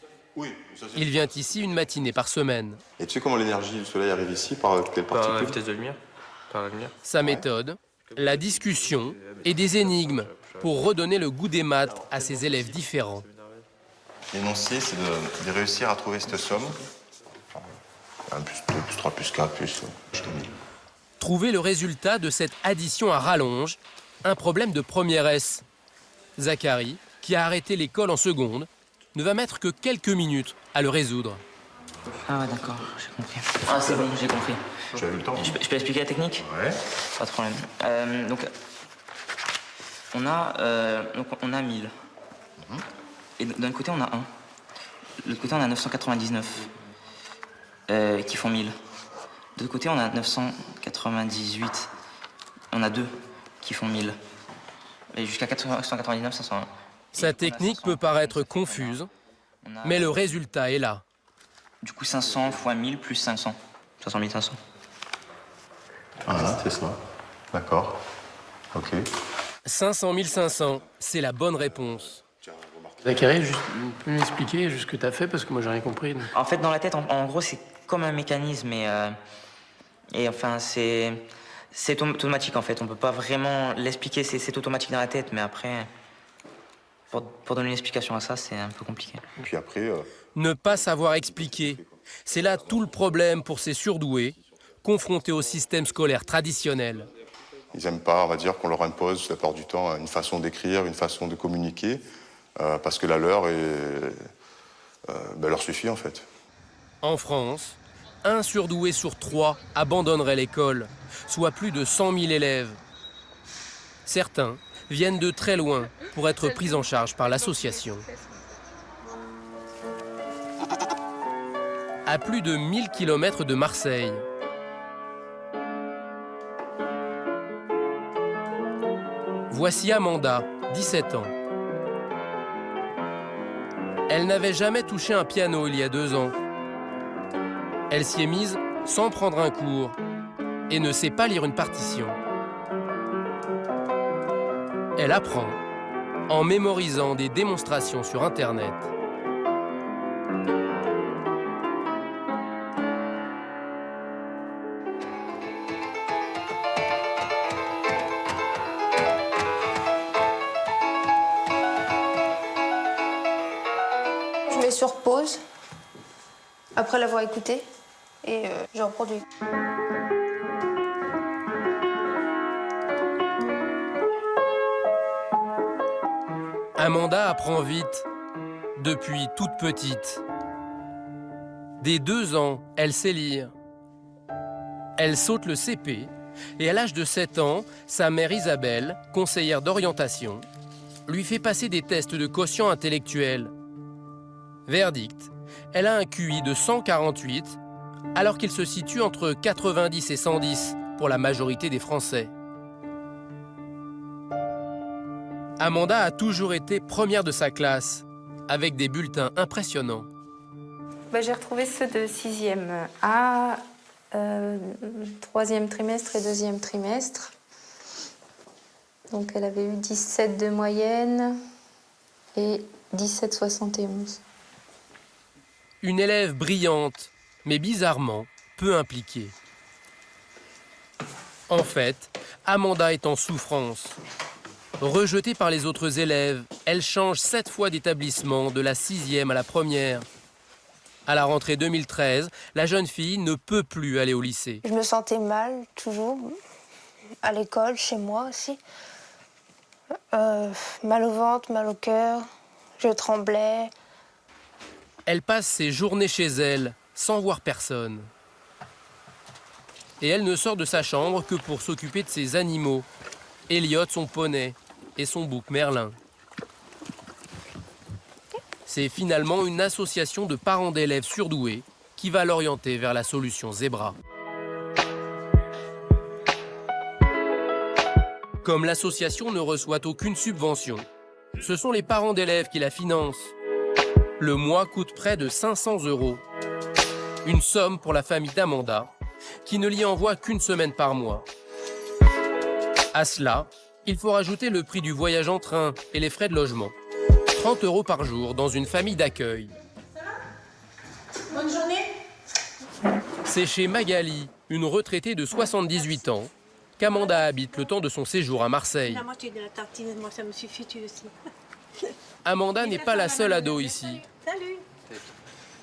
Il vient ici une matinée par semaine. Et tu sais comment l'énergie du soleil arrive ici? Par quelle particules? Par la vitesse de lumière. Par la lumière. Sa méthode, la discussion et des énigmes pour redonner le goût des maths à ses élèves différents. L'énoncé, c'est de réussir à trouver cette somme. 1 plus 2 plus 3 plus 4 plus... Trouver le résultat de cette addition à rallonge, un problème de première S. Zachary, qui a arrêté l'école en seconde, ne va mettre que quelques minutes à le résoudre. Ah ouais, d'accord, j'ai compris. Ah, c'est bon, j'ai compris. Tu as eu le temps. Je peux expliquer la technique? Ouais. Pas de problème. Donc, on a 1000. Et d'un côté, on a 1. De l'autre côté, on a 999 qui font 1000. De l'autre côté, on a 998. On a 2 qui font 1000. Et jusqu'à 999, 501. Sa technique peut paraître confuse, mais le résultat est là. Du coup, 500 fois 1000 plus 500. 500 500. Voilà, c'est ça. D'accord. Ok. 500 500, c'est la bonne réponse. Zachary, juste m'expliquer ce que tu as fait parce que moi j'ai rien compris. Donc. En fait, dans la tête, en gros, c'est comme un mécanisme et enfin, c'est automatique en fait. On peut pas vraiment l'expliquer, c'est automatique dans la tête, mais après, pour donner une explication à ça, c'est un peu compliqué. Et puis après... Ne pas savoir expliquer, c'est là tout le problème pour ces surdoués, confrontés au système scolaire traditionnel. Ils n'aiment pas, on va dire, qu'on leur impose, la plupart du temps, une façon d'écrire, une façon de communiquer, parce que la leur leur suffit, en fait. En France, 1 surdoué sur 3 abandonnerait l'école, soit plus de 100 000 élèves. Certains viennent de très loin pour être pris en charge par l'association. À plus de 1000 km de Marseille, voici Amanda, 17 ans. Elle n'avait jamais touché un piano il y a 2 ans. Elle s'y est mise sans prendre un cours et ne sait pas lire une partition. Elle apprend en mémorisant des démonstrations sur Internet. Je mets sur pause, après l'avoir écouté, et je reproduis. Amanda apprend vite, depuis toute petite. Dès 2 ans, elle sait lire. Elle saute le CP, et à l'âge de 7 ans, sa mère Isabelle, conseillère d'orientation, lui fait passer des tests de quotient intellectuel. Verdict, elle a un QI de 148, alors qu'il se situe entre 90 et 110 pour la majorité des Français. Amanda a toujours été première de sa classe, avec des bulletins impressionnants. J'ai retrouvé ceux de 6e A, 3e trimestre et 2e trimestre. Donc elle avait eu 17 de moyenne et 17,71. Une élève brillante, mais bizarrement peu impliquée. En fait, Amanda est en souffrance. Rejetée par les autres élèves, elle change 7 fois d'établissement, de la 6e à la 1re. À la rentrée 2013, la jeune fille ne peut plus aller au lycée. Je me sentais mal, toujours, à l'école, chez moi aussi. Mal au ventre, mal au cœur, je tremblais. Elle passe ses journées chez elle, sans voir personne. Et elle ne sort de sa chambre que pour s'occuper de ses animaux. Elliot, son poney, et son bouc Merlin. C'est finalement une association de parents d'élèves surdoués qui va l'orienter vers la solution Zebra. Comme l'association ne reçoit aucune subvention, ce sont les parents d'élèves qui la financent. Le mois coûte près de 500 €. Une somme pour la famille d'Amanda, qui ne l'y envoie qu'une semaine par mois. À cela, il faut rajouter le prix du voyage en train et les frais de logement. 30 € par jour dans une famille d'accueil. Bonne journée. C'est chez Magali, une retraitée de 78 ans, qu'Amanda habite le temps de son séjour à Marseille. La moitié de la tartine, moi ça me suffit, tu aussi. Amanda n'est pas la seule ado ici. Salut.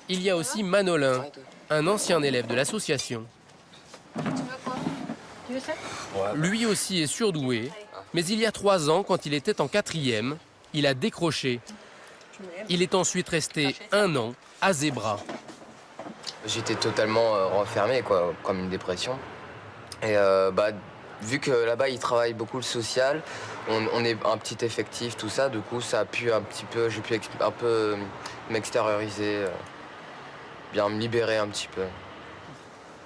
Il y a aussi Manolin, un ancien élève de l'association. Tu veux ça? Lui aussi est surdoué, mais il y a 3 ans, quand il était en 4e, il a décroché. Il est ensuite resté 1 an à Zébra. J'étais totalement renfermé, quoi, comme une dépression. Et vu que là-bas, ils travaillent beaucoup le social, on est un petit effectif, tout ça, du coup, ça a pu un petit peu, j'ai pu un peu m'extérioriser, bien me libérer un petit peu.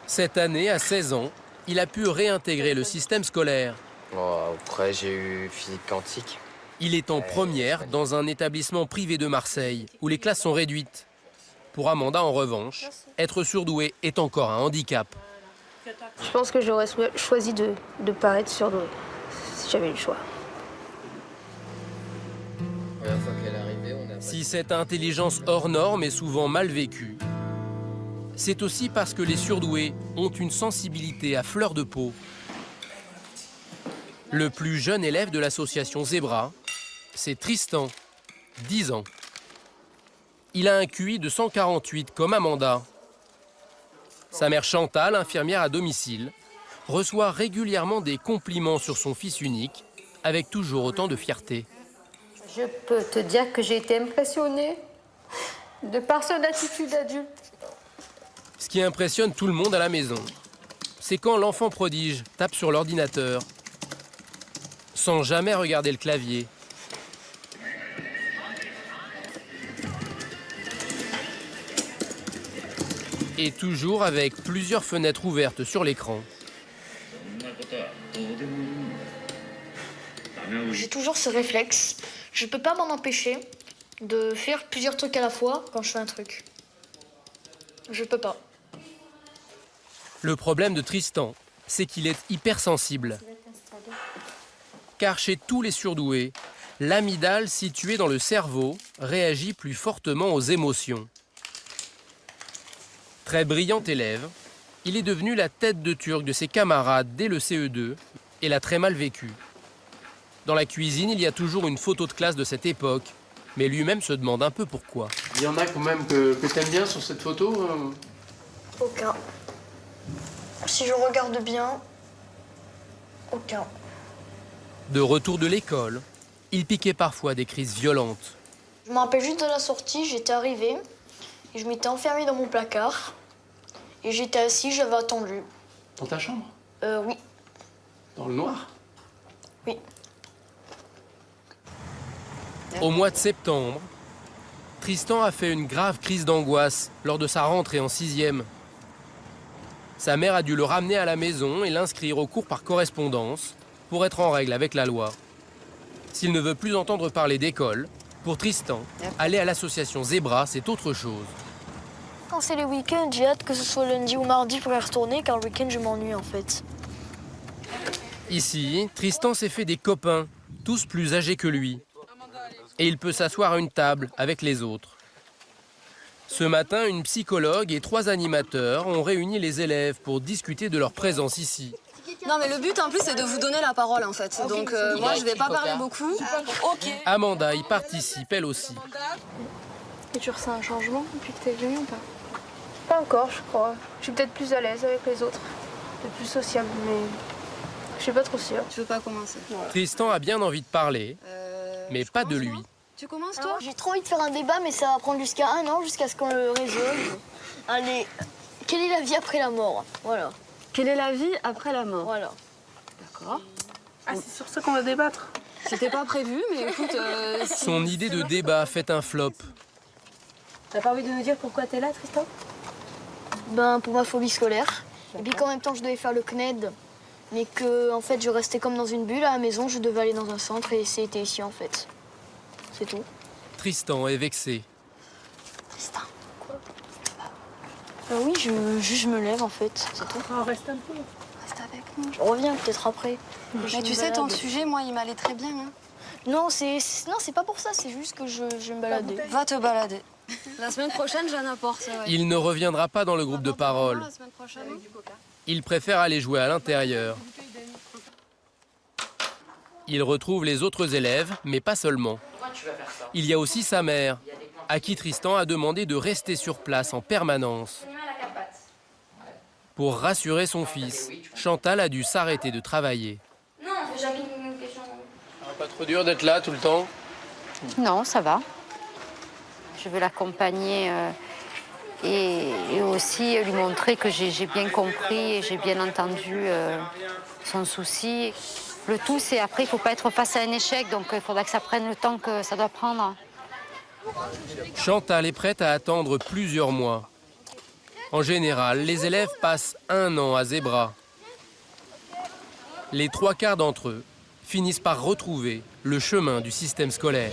Cette année, à 16 ans, il a pu réintégrer le système scolaire. Après, j'ai eu physique quantique. Il est en première dans un établissement privé de Marseille, où les classes sont réduites. Pour Amanda, en revanche, être surdoué est encore un handicap. Je pense que j'aurais choisi de ne pas être surdouée, si j'avais eu le choix. Si cette intelligence hors norme est souvent mal vécue, c'est aussi parce que les surdoués ont une sensibilité à fleur de peau. Le plus jeune élève de l'association Zébra, c'est Tristan, 10 ans. Il a un QI de 148 comme Amanda. Sa mère Chantal, infirmière à domicile, reçoit régulièrement des compliments sur son fils unique, avec toujours autant de fierté. Je peux te dire que j'ai été impressionnée de par son attitude adulte. Ce qui impressionne tout le monde à la maison, c'est quand l'enfant prodige tape sur l'ordinateur, sans jamais regarder le clavier. Et toujours avec plusieurs fenêtres ouvertes sur l'écran. J'ai toujours ce réflexe. Je peux pas m'en empêcher de faire plusieurs trucs à la fois quand je fais un truc. Je peux pas. Le problème de Tristan, c'est qu'il est hypersensible. Car chez tous les surdoués, l'amygdale située dans le cerveau réagit plus fortement aux émotions. Très brillant élève, il est devenu la tête de turc de ses camarades dès le CE2 et l'a très mal vécu. Dans la cuisine, il y a toujours une photo de classe de cette époque, mais lui-même se demande un peu pourquoi. Il y en a quand même que t'aimes bien sur cette photo Aucun. Si je regarde bien, aucun. De retour de l'école, il piquait parfois des crises violentes. Je me rappelle juste de la sortie, j'étais arrivée et je m'étais enfermée dans mon placard et j'étais assis, j'avais attendu. Dans ta chambre? Oui. Dans le noir? Oui. Au mois de septembre, Tristan a fait une grave crise d'angoisse lors de sa rentrée en 6e. Sa mère a dû le ramener à la maison et l'inscrire au cours par correspondance pour être en règle avec la loi. S'il ne veut plus entendre parler d'école, pour Tristan, aller à l'association Zébra, c'est autre chose. Quand c'est les week-ends, j'ai hâte que ce soit lundi ou mardi pour y retourner, car le week-end, je m'ennuie en fait. Ici, Tristan s'est fait des copains, tous plus âgés que lui. Et il peut s'asseoir à une table avec les autres. Ce matin, une psychologue et 3 animateurs ont réuni les élèves pour discuter de leur présence ici. Non mais le but en plus c'est de vous donner la parole en fait. Donc moi je vais pas parler beaucoup. Ok. Amanda y participe elle aussi. Et tu ressens un changement depuis que t'es venue ou pas? Pas encore, je crois. Je suis peut-être plus à l'aise avec les autres. Peut-être plus sociable, mais je suis pas trop sûre. Je veux pas commencer. Tristan a bien envie de parler, mais pas de lui. Tu commences toi? J'ai trop envie de faire un débat mais ça va prendre jusqu'à 1 an jusqu'à ce qu'on le résolve. Allez, quelle est la vie après la mort? Voilà. Quelle est la vie après la mort? Voilà. D'accord. Ah, c'est sur ça qu'on va débattre. C'était pas prévu, mais écoute... Son idée de débat fait un flop. T'as pas envie de nous dire pourquoi t'es là, Tristan? Ben, pour ma phobie scolaire. Et puis qu'en même temps, je devais faire le CNED. mais que en fait je restais comme dans une bulle à la maison, je devais aller dans un centre et c'était ici en fait. C'est tout. Tristan est vexé. Tristan, quoi? Oui, je me lève en fait, c'est tout. Oh, reste un peu. Reste avec nous. Je reviens peut-être après. Mais tu sais, ton sujet, moi, il m'allait très bien. Hein. Non, c'est pas pour ça, c'est juste que je me baladais. Va te balader. La semaine prochaine, j'en apporte. Ouais. Il ne reviendra pas dans le groupe de parole. La semaine prochaine. Il préfère aller jouer à l'intérieur. Il retrouve les autres élèves, mais pas seulement. Il y a aussi sa mère, à qui Tristan a demandé de rester sur place en permanence. Pour rassurer son fils, Chantal a dû s'arrêter de travailler. Non, on fait jamais une question. Pas trop dur d'être là tout le temps? Non, ça va. Je veux l'accompagner et aussi lui montrer que j'ai bien compris et j'ai bien entendu son souci. Le tout, c'est après, il ne faut pas être face à un échec, donc il faudra que ça prenne le temps que ça doit prendre. Chantal est prête à attendre plusieurs mois. En général, les élèves passent 1 an à Zebra. Les 3/4 d'entre eux finissent par retrouver le chemin du système scolaire.